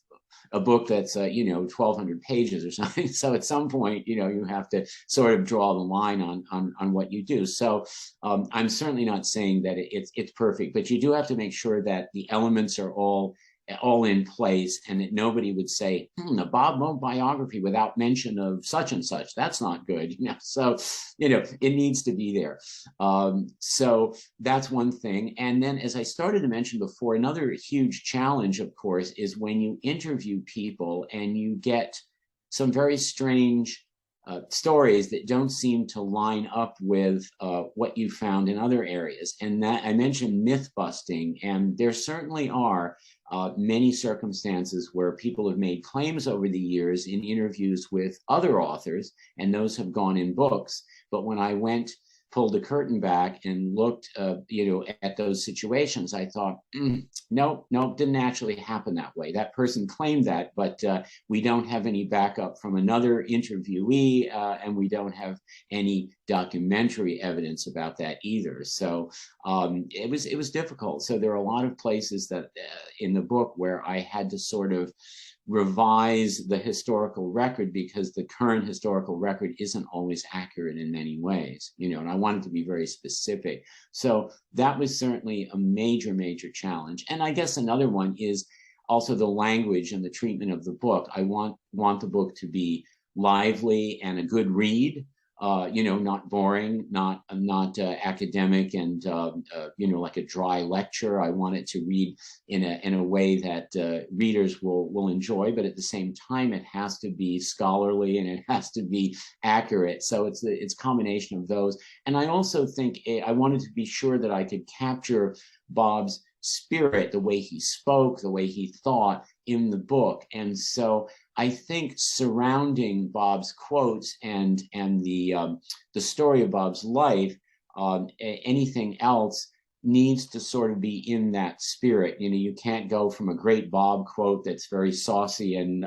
a book that's 1,200 pages or something. So at some point, you have to sort of draw the line on what you do. So I'm certainly not saying that it's perfect, but you do have to make sure that the elements are all in place, and that nobody would say, the Bob Moog biography without mention of such and such. That's not good. So, it needs to be there. So that's one thing. And then, as I started to mention before, another huge challenge, of course, is when you interview people and you get some very strange stories that don't seem to line up with what you found in other areas. And that I mentioned myth busting, and there certainly are many circumstances where people have made claims over the years in interviews with other authors, and those have gone in books. But when I pulled the curtain back and looked, at those situations, I thought, no, didn't actually happen that way. That person claimed that, but we don't have any backup from another interviewee, and we don't have any documentary evidence about that either. So it was difficult. So there are a lot of places that in the book where I had to sort of revise the historical record, because the current historical record isn't always accurate in many ways, and I wanted to be very specific. So that was certainly a major, major challenge. And I guess another one is also the language and the treatment of the book. I want the book to be lively and a good read, not boring, not academic and like a dry lecture. I want it to read in a way that readers will enjoy, but at the same time, it has to be scholarly and it has to be accurate. So it's a combination of those. And I also think I wanted to be sure that I could capture Bob's spirit, the way he spoke, the way he thought in the book. And so I think surrounding Bob's quotes and the story of Bob's life, anything else needs to sort of be in that spirit. You can't go from a great Bob quote that's very saucy and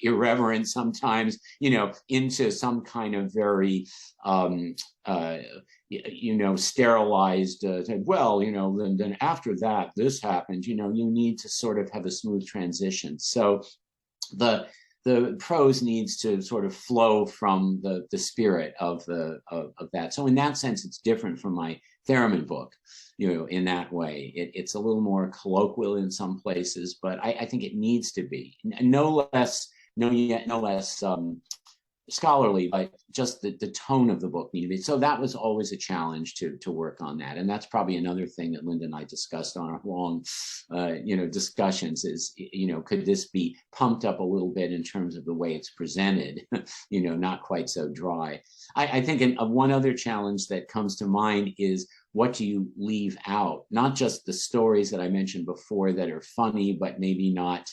irreverent sometimes, into some kind of very sterilized, then after that, this happened. You need to sort of have a smooth transition. So the prose needs to sort of flow from the spirit of that. So in that sense, it's different from my Theremin book, in that way. It's a little more colloquial in some places, but I think it needs to be no less scholarly, but just the tone of the book needed to be. So that was always a challenge to work on that. And that's probably another thing that Linda and I discussed on our long, discussions is, could this be pumped up a little bit in terms of the way it's presented, not quite so dry. I think one other challenge that comes to mind is, what do you leave out? Not just the stories that I mentioned before that are funny, but maybe not,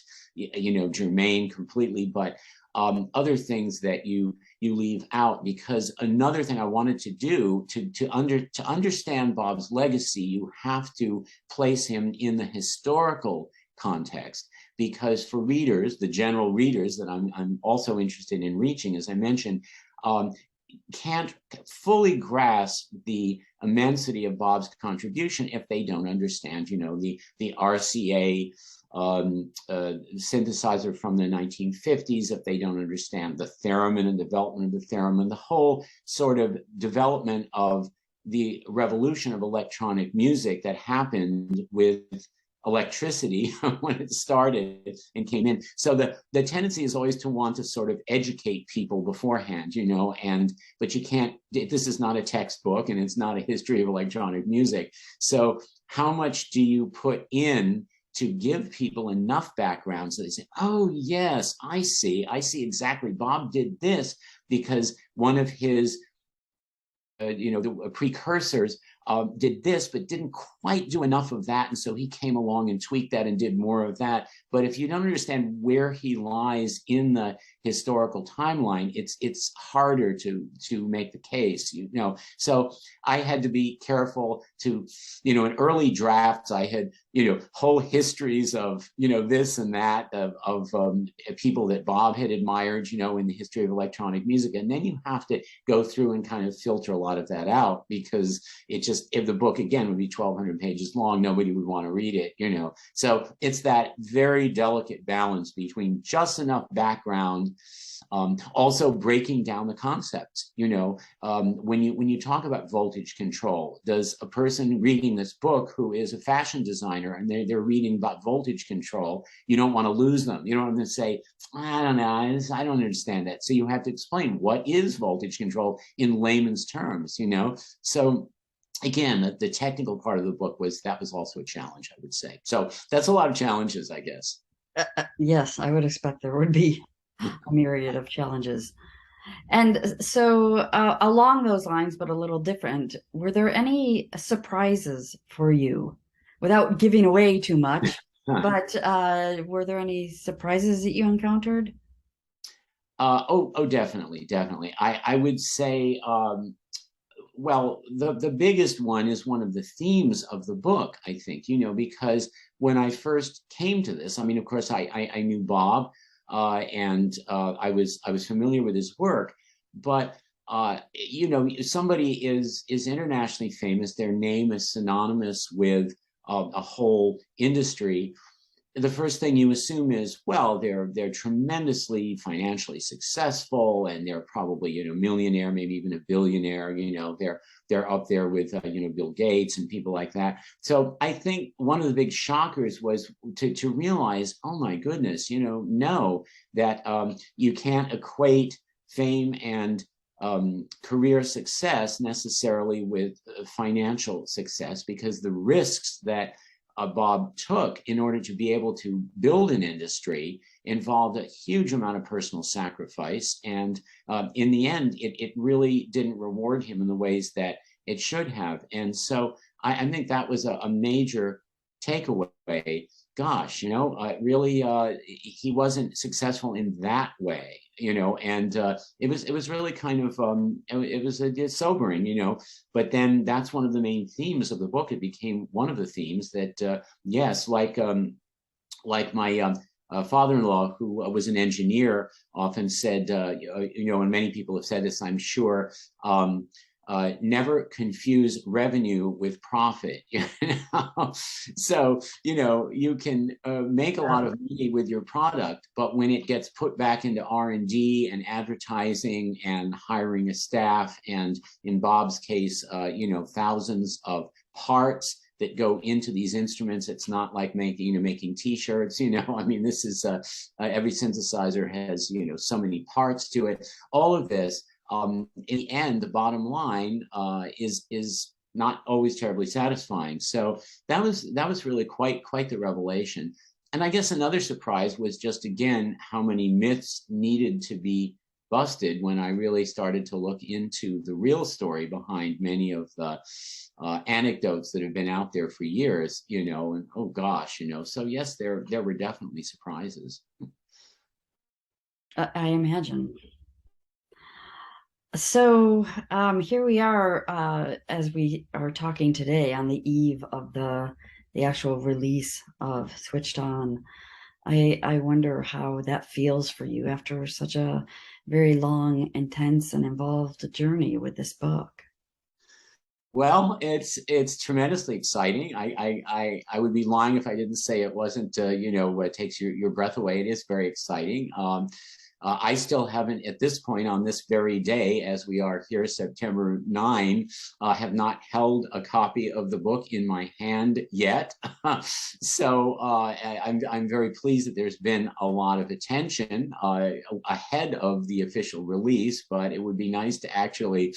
germane completely, but other things that you leave out. Because another thing I wanted to do to understand Bob's legacy, you have to place him in the historical context. Because for readers, the general readers that I'm also interested in reaching, as I mentioned, can't fully grasp the immensity of Bob's contribution if they don't understand, the RCA synthesizer from the 1950s, if they don't understand the theremin and development of the theremin, the whole sort of development of the revolution of electronic music that happened with electricity when it started and came in. So the tendency is always to want to sort of educate people beforehand, but you can't, this is not a textbook and it's not a history of electronic music. So how much do you put in to give people enough background so they say, oh yes, I see exactly. Bob did this because one of his the precursors did this, but didn't quite do enough of that. And so he came along and tweaked that and did more of that. But if you don't understand where he lies in the historical timeline, it's harder to make the case, So I had to be careful to, in early drafts, I had, whole histories of, this and that of people that Bob had admired, in the history of electronic music. And then you have to go through and kind of filter a lot of that out, because it just, if the book again would be 1,200 pages long, nobody would want to read it, So it's that very delicate balance between just enough background, also breaking down the concepts. When you talk about voltage control, does a person reading this book who is a fashion designer and they're reading about voltage control, you don't want to lose them. You don't want to say, I don't know, I don't understand that. So you have to explain what is voltage control in layman's terms. So again, the technical part of the book was also a challenge, I would say. So that's a lot of challenges, I guess. Yes, I would expect there would be a myriad of challenges. And so, along those lines, but a little different, were there any surprises for you, without giving away too much? But were there any surprises that you encountered? Definitely, definitely. I would say, well, the biggest one is one of the themes of the book, I think, because when I first came to this, I mean, of course, I knew Bob, and I was familiar with his work, but somebody is internationally famous, their name is synonymous with a whole industry. The first thing you assume is, well, they're tremendously financially successful, and they're probably millionaire, maybe even a billionaire. They're up there with Bill Gates and people like that. So I think one of the big shockers was to realize, oh my goodness, no, that you can't equate fame and career success necessarily with financial success, because the risks that Bob took in order to be able to build an industry involved a huge amount of personal sacrifice. And in the end, it really didn't reward him in the ways that it should have. And so I think that was a major takeaway. Gosh, really, he wasn't successful in that way, and it was really kind of, it was sobering, but then that's one of the main themes of the book. It became one of the themes that, yes, like my father-in-law, who was an engineer, often said, and many people have said this, I'm sure, never confuse revenue with profit. So you can make a lot of money with your product, but when it gets put back into R&D and advertising and hiring a staff, and in Bob's case, thousands of parts that go into these instruments, it's not like making T-shirts. I mean, this is every synthesizer has so many parts to it. All of this. In the end, the bottom line is not always terribly satisfying. So that was really quite the revelation. And I guess another surprise was just, again, how many myths needed to be busted when I really started to look into the real story behind many of the anecdotes that have been out there for years, and oh gosh, so yes, there were definitely surprises. I imagine. So here we are, as we are talking today, on the eve of the actual release of Switched On. I wonder how that feels for you after such a very long, intense, and involved journey with this book. Well, it's tremendously exciting. I would be lying if I didn't say it wasn't. What takes your breath away. It is very exciting. I still haven't, at this point, on this very day, as we are here, September 9, have not held a copy of the book in my hand yet. So I'm very pleased that there's been a lot of attention ahead of the official release, but it would be nice to actually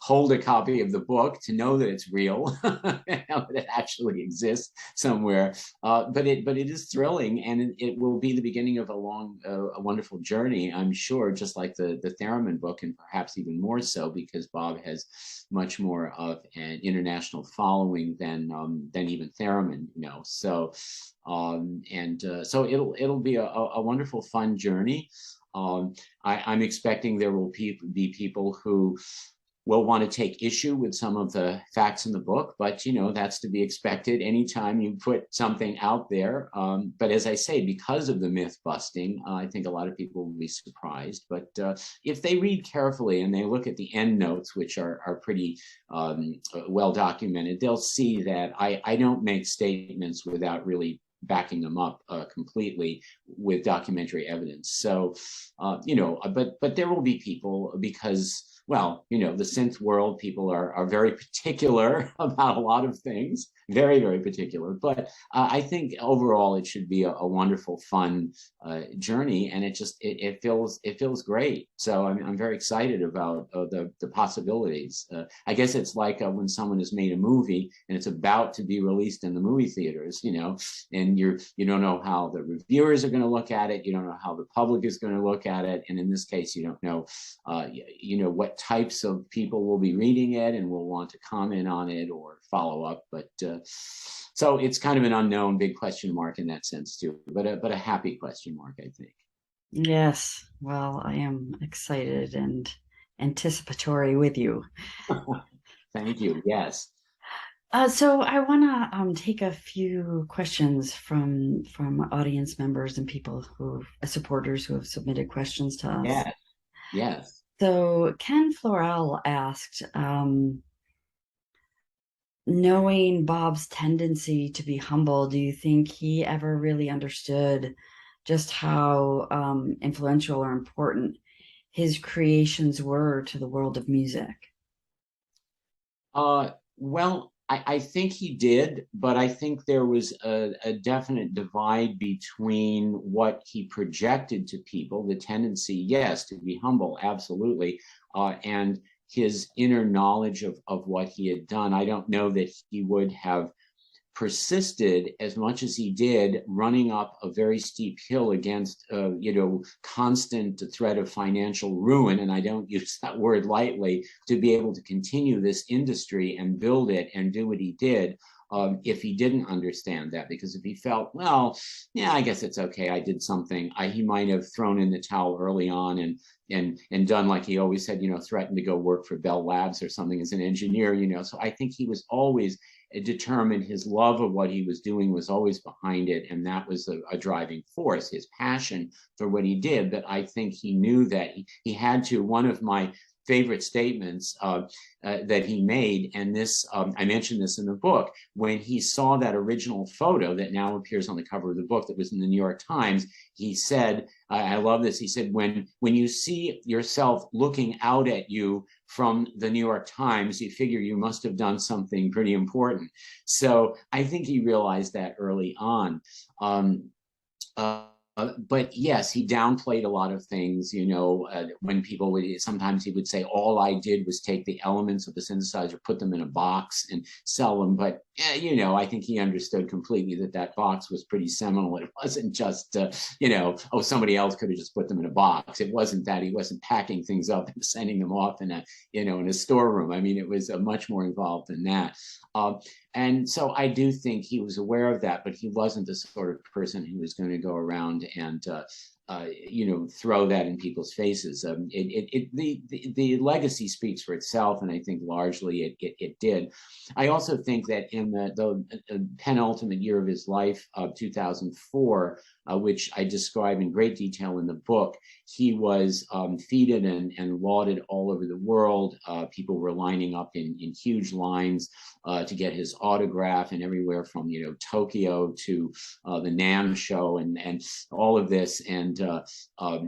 hold a copy of the book to know that it's real, that it actually exists somewhere. But it is thrilling, and it will be the beginning of a wonderful journey, I'm sure, just like the Theremin book, and perhaps even more so because Bob has much more of an international following than even Theremin, So it'll be a wonderful, fun journey. I'm expecting there will be people who will want to take issue with some of the facts in the book, but that's to be expected anytime you put something out there. But as I say, because of the myth busting, I think a lot of people will be surprised. But if they read carefully and they look at the end notes, which are pretty well documented, they'll see that I don't make statements without really backing them up completely with documentary evidence. So, but there will be people because, well, the synth world, people are very particular about a lot of things, very, very particular. But I think overall it should be a wonderful, fun journey, and it feels great. So I'm very excited about the possibilities. I guess it's like when someone has made a movie and it's about to be released in the movie theaters, and you don't know how the reviewers are going to look at it, you don't know how the public is going to look at it, and in this case, you don't know, what types of people will be reading it and will want to comment on it or follow up. But so it's kind of an unknown, big question mark in that sense too, but a happy question mark, I think. Yes, well, I am excited and anticipatory with you. Thank you. Yes. So I want to take a few questions from audience members and people supporters who have submitted questions to us. Yes. Yes. So Ken Florell asked, knowing Bob's tendency to be humble, do you think he ever really understood just how influential or important his creations were to the world of music? Well, I think he did, but I think there was a definite divide between what he projected to people, the tendency, yes, to be humble, absolutely, and his inner knowledge of what he had done. I don't know that he would have persisted as much as he did, running up a very steep hill against, constant threat of financial ruin. And I don't use that word lightly, to be able to continue this industry and build it and do what he did. If he didn't understand that, because if he felt, well, yeah, I guess it's okay, I did something, he might have thrown in the towel early on and done like he always said, threatened to go work for Bell Labs or something as an engineer. So I think he was always determined. His love of what he was doing was always behind it, and that was a driving force, his passion for what he did. But I think he knew that he had to. One of my favorite statements that he made, and this I mentioned this in the book, when he saw that original photo that now appears on the cover of the book that was in the New York Times, he said, I love this, he said, when you see yourself looking out at you from the New York Times, you figure you must have done something pretty important. So I think he realized that early on. But yes, he downplayed a lot of things. When people would, sometimes he would say, all I did was take the elements of the synthesizer, put them in a box and sell them. But, I think he understood completely that box was pretty seminal. It wasn't just, somebody else could have just put them in a box. It wasn't that. He wasn't packing things up and sending them off in a storeroom. I mean, it was much more involved than that. And so I do think he was aware of that, but he wasn't the sort of person who was going to go around and throw that in people's faces. The legacy speaks for itself, and I think largely it did. I also think that in the penultimate year of his life, of 2004, which I describe in great detail in the book. He was feted and lauded all over the world. People were lining up in huge lines to get his autograph, and everywhere from Tokyo to the NAMM show and all of this. And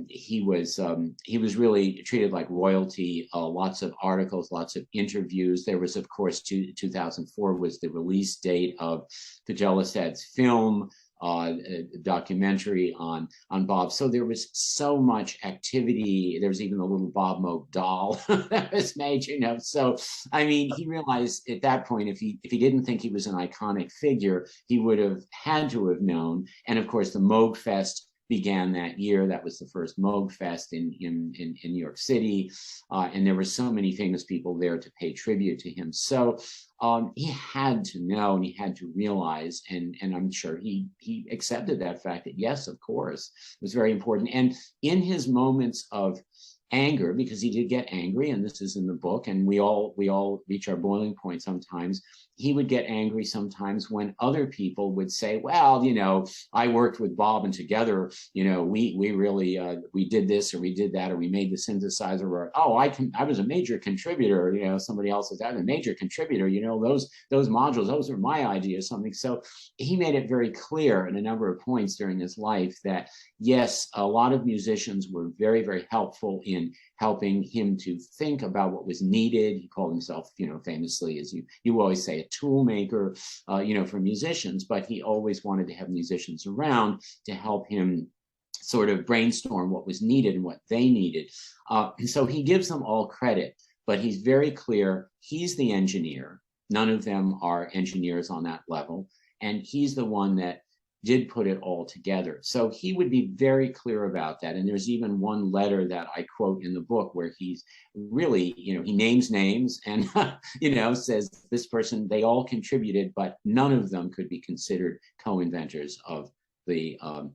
he was really treated like royalty. Lots of articles, lots of interviews. There was, of course, 2004 was the release date of Fagelisad's film, documentary on Bob. So there was so much activity. There was even a little Bob Moog doll that was made, So I mean, he realized at that point, if he didn't think he was an iconic figure, he would have had to have known. And of course, the Moog Fest began that year. That was the first Moog Fest in New York City, and there were so many famous people there to pay tribute to him. So he had to know, and he had to realize, and I'm sure he accepted that fact that yes, of course, it was very important. And in his moments of anger, because he did get angry, and this is in the book, and we all reach our boiling point sometimes. He would get angry sometimes when other people would say, well, I worked with Bob, and together, we really we did this or we did that, or we made the synthesizer, or I was a major contributor. Somebody else was a major contributor. Those modules, those were my ideas, something. So he made it very clear in a number of points during his life that yes, a lot of musicians were very, very helpful in helping him to think about what was needed. He called himself, famously, as you always say, a tool maker, for musicians, but he always wanted to have musicians around to help him sort of brainstorm what was needed and what they needed. So he gives them all credit, but he's very clear he's the engineer. None of them are engineers on that level. And he's the one that did put it all together. So he would be very clear about that. And there's even one letter that I quote in the book where he's really, he names names and, says this person, they all contributed, but none of them could be considered co-inventors of the Moog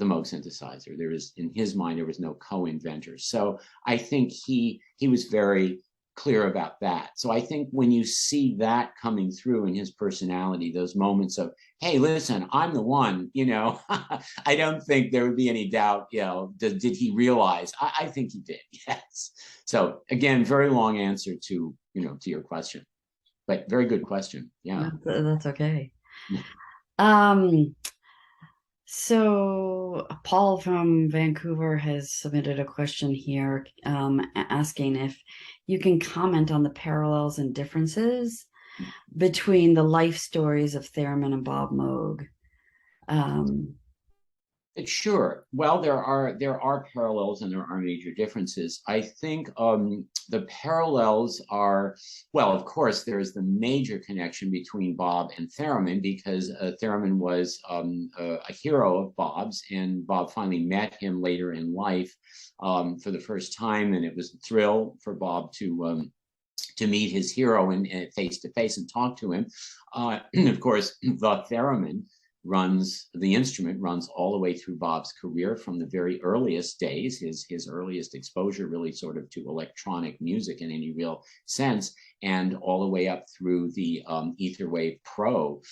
synthesizer. In his mind, there was no co-inventor. So I think he was very clear about that. So I think when you see that coming through in his personality, those moments of, hey, listen, I'm the one, I don't think there would be any doubt, did he realize? I think he did, yes. So again, very long answer to your question, but very good question. Yeah. That's okay. So Paul from Vancouver has submitted a question here, asking if you can comment on the parallels and differences between the life stories of Theremin and Bob Moog. Sure. Well, there are parallels and there are major differences. I think the parallels are, well, of course, there's the major connection between Bob and Theremin, because Theremin was a hero of Bob's, and Bob finally met him later in life for the first time, and it was a thrill for Bob to meet his hero and face to face and talk to him. And of course, the theremin the instrument runs all the way through Bob's career from the very earliest days, his earliest exposure really sort of to electronic music in any real sense, and all the way up through the Etherwave Pro,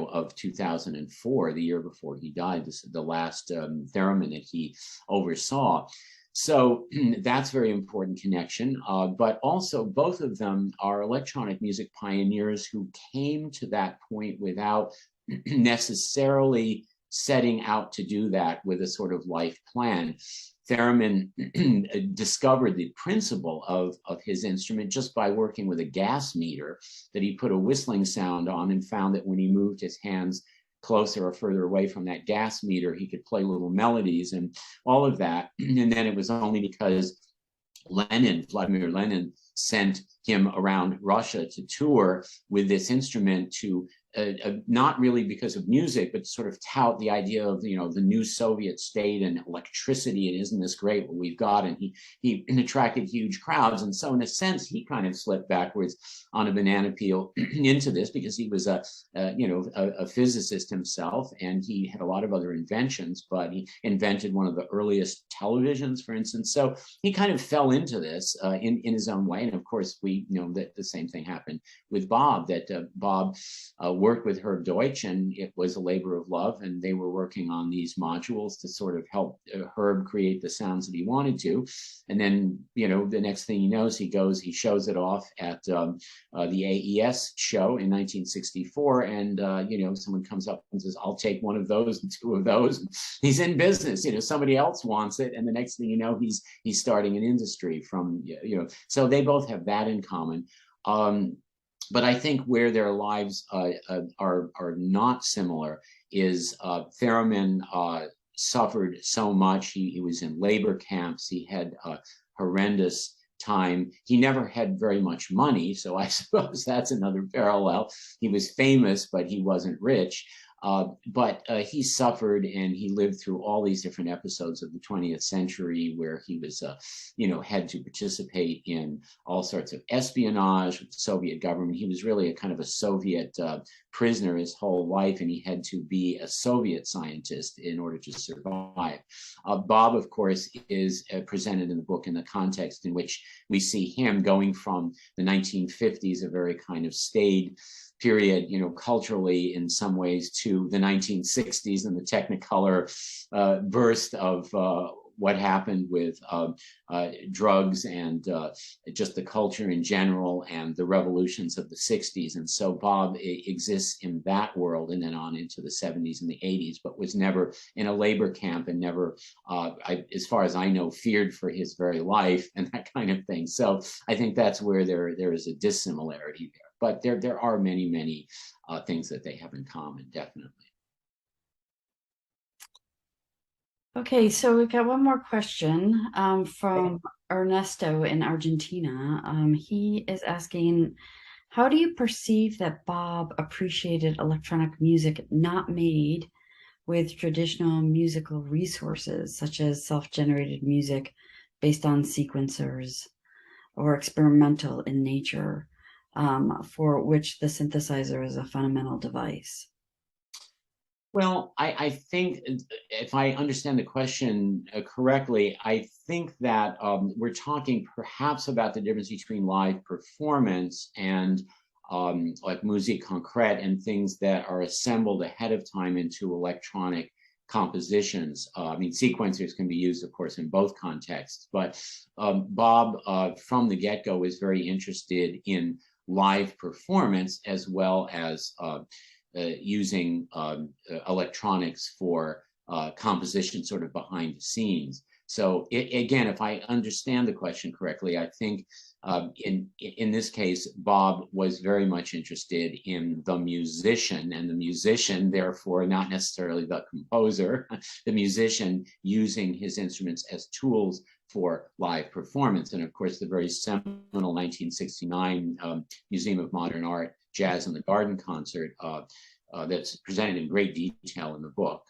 of 2004, the year before he died, the last theremin that he oversaw. So that's a very important connection, but also both of them are electronic music pioneers who came to that point without necessarily setting out to do that with a sort of life plan. Theremin discovered the principle of his instrument just by working with a gas meter that he put a whistling sound on, and found that when he moved his hands closer or further away from that gas meter, he could play little melodies and all of that. And then it was only because Vladimir Lenin, sent him around Russia to tour with this instrument to not really because of music, but sort of tout the idea of, the new Soviet state and electricity, and isn't this great what we've got? And he attracted huge crowds. And so in a sense, he kind of slipped backwards on a banana peel into this, because he was a physicist himself, and he had a lot of other inventions, but he invented one of the earliest televisions, for instance. So he kind of fell into this in his own way. And of course, we know that the same thing happened with Bob, that Bob worked with Herb Deutsch, and it was a labor of love. And they were working on these modules to sort of help Herb create the sounds that he wanted to. And then, the next thing he knows, he shows it off at the AES show in 1964. And, someone comes up and says, I'll take one of those and two of those. He's in business, somebody else wants it. And the next thing you know, he's starting an industry from, so they both have that in common. But I think where their lives are not similar is Theremin suffered so much. He was in labor camps. He had a horrendous time. He never had very much money, so I suppose that's another parallel. He was famous, but he wasn't rich. But he suffered, and he lived through all these different episodes of the 20th century where he was, had to participate in all sorts of espionage with the Soviet government. He was really a kind of a Soviet prisoner his whole life, and he had to be a Soviet scientist in order to survive. Bob, of course, is presented in the book in the context in which we see him going from the 1950s, a very kind of staid period, culturally in some ways, to the 1960s and the Technicolor burst of what happened with drugs and just the culture in general and the revolutions of the 60s. And so Bob exists in that world, and then on into the 70s and the 80s, but was never in a labor camp and never, as far as I know, feared for his very life and that kind of thing. So I think that's where there is a dissimilarity there. But there are many, many things that they have in common, definitely. Okay, so we've got one more question from Ernesto in Argentina. He is asking, how do you perceive that Bob appreciated electronic music not made with traditional musical resources, such as self-generated music based on sequencers or experimental in nature? For which the synthesizer is a fundamental device? Well, I think if I understand the question correctly, I think that we're talking perhaps about the difference between live performance and like musique concrète and things that are assembled ahead of time into electronic compositions. Sequencers can be used, of course, in both contexts, but Bob from the get-go was very interested in live performance as well as using electronics for composition sort of behind the scenes. So again, if I understand the question correctly, I think in this case, Bob was very much interested in the musician, and the musician, therefore, not necessarily the composer, the musician using his instruments as tools for live performance. And of course, the very seminal 1969 Museum of Modern Art Jazz in the Garden concert that's presented in great detail in the book.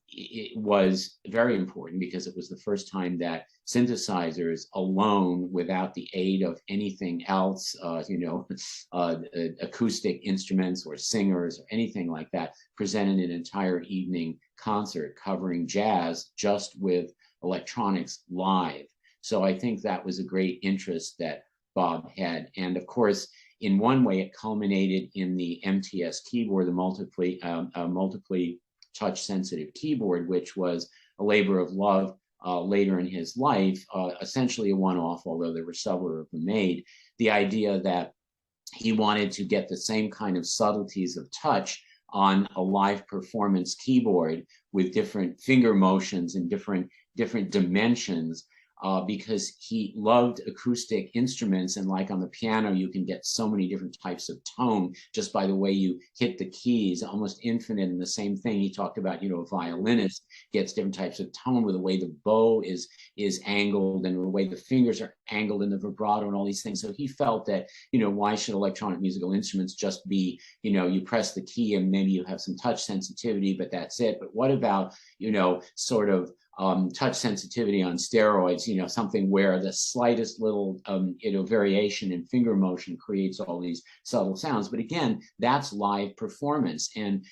It was very important because it was the first time that synthesizers alone, without the aid of anything else, acoustic instruments or singers or anything like that, presented an entire evening concert covering jazz just with electronics live. So I think that was a great interest that Bob had. And of course, in one way, it culminated in the MTS keyboard, the multiply touch sensitive keyboard, which was a labor of love later in his life, essentially a one-off, although there were several of them made. The idea that he wanted to get the same kind of subtleties of touch on a live performance keyboard with different finger motions and different dimensions, because he loved acoustic instruments. And like on the piano, you can get so many different types of tone just by the way you hit the keys, almost infinite. And the same thing he talked about, a violinist gets different types of tone with the way the bow is angled and the way the fingers are angled in the vibrato and all these things. So he felt that, why should electronic musical instruments just be, you press the key and maybe you have some touch sensitivity, but that's it. But what about, sort of touch sensitivity on steroids, something where the slightest little, variation in finger motion creates all these subtle sounds. But again, that's live performance. And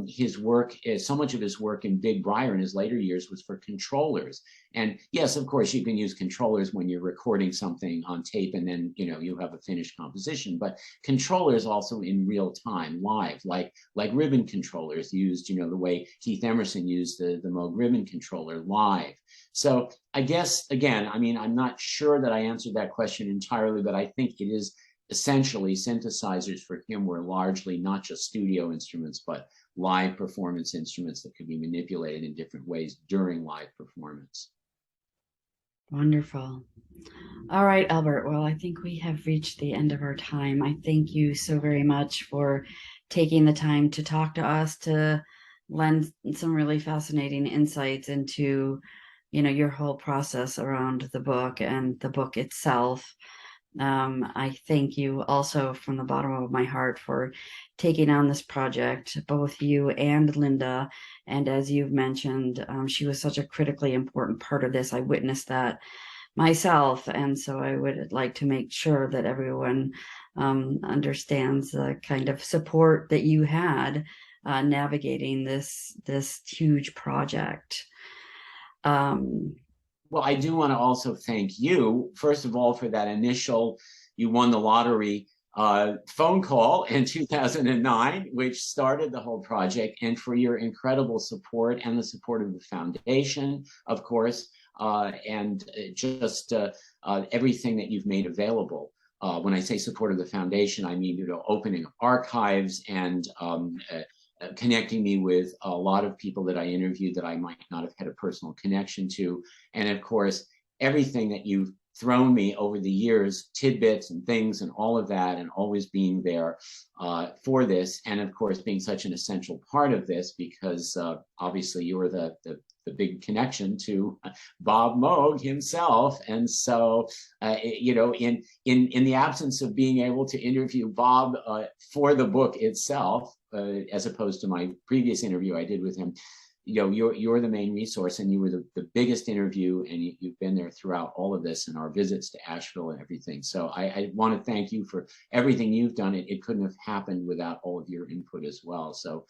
his work, so much of his work in Big Briar in his later years was for controllers. And yes, of course, you can use controllers when you're recording something on tape and then, you have a finished composition, but controllers also in real time, live, like ribbon controllers used, the way Keith Emerson used the Moog ribbon controller live. So I guess, again, I mean, I'm not sure that I answered that question entirely, but I think it is essentially synthesizers for him were largely not just studio instruments, but live performance instruments that could be manipulated in different ways during live performance. Wonderful. All right, Albert. Well, I think we have reached the end of our time. I thank you so very much for taking the time to talk to us, to lend some really fascinating insights into, your whole process around the book and the book itself. I thank you also from the bottom of my heart for taking on this project, both you and Linda. And as you've mentioned, she was such a critically important part of this. I witnessed that myself. And so I would like to make sure that everyone understands the kind of support that you had navigating this huge project. Well, I do want to also thank you, first of all, for that initial, you won the lottery phone call in 2009, which started the whole project, and for your incredible support and the support of the foundation, of course, and just everything that you've made available. When I say support of the foundation, I mean, opening archives and connecting me with a lot of people that I interviewed that I might not have had a personal connection to. And of course, everything that you've thrown me over the years, tidbits and things and all of that, and always being there for this. And of course, being such an essential part of this, because obviously you were the big connection to Bob Moog himself. And so, in the absence of being able to interview Bob for the book itself, as opposed to my previous interview I did with him, you're the main resource, and you were the biggest interview, and you've been there throughout all of this and our visits to Asheville and everything. So I want to thank you for everything you've done. It couldn't have happened without all of your input as well. So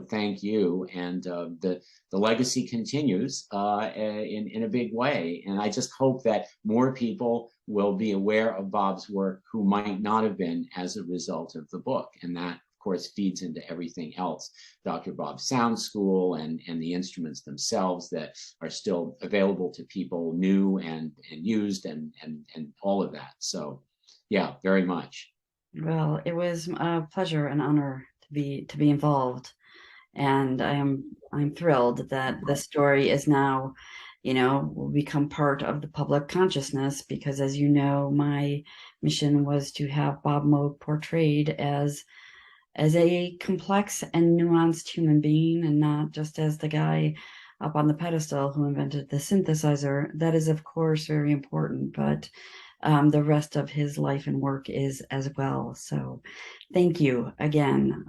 thank you, and the legacy continues in a big way. And I just hope that more people will be aware of Bob's work who might not have been as a result of the book, and that, of course, feeds into everything else, Dr. Bob's Sound School and the instruments themselves that are still available to people, new and used, and all of that. So yeah, very much. Well, it was a pleasure and honor to be involved, and I'm thrilled that the story is now, will become part of the public consciousness, because as you know, my mission was to have Bob Moog portrayed as a complex and nuanced human being, and not just as the guy up on the pedestal who invented the synthesizer. That is, of course, very important, but the rest of his life and work is as well. So thank you again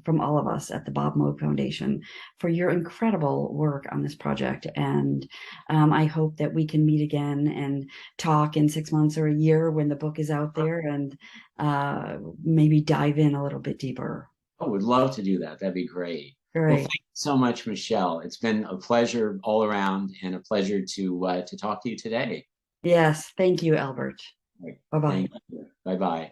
from all of us at the Bob Moog Foundation for your incredible work on this project. And I hope that we can meet again and talk in 6 months or a year when the book is out there, and maybe dive in a little bit deeper. Oh, would love to do that. That'd be great. Well, Great. thank you so much, Michelle. It's been a pleasure all around, and a pleasure to talk to you today. Yes. Thank you, Albert. Bye-bye. Thank you. Bye-bye.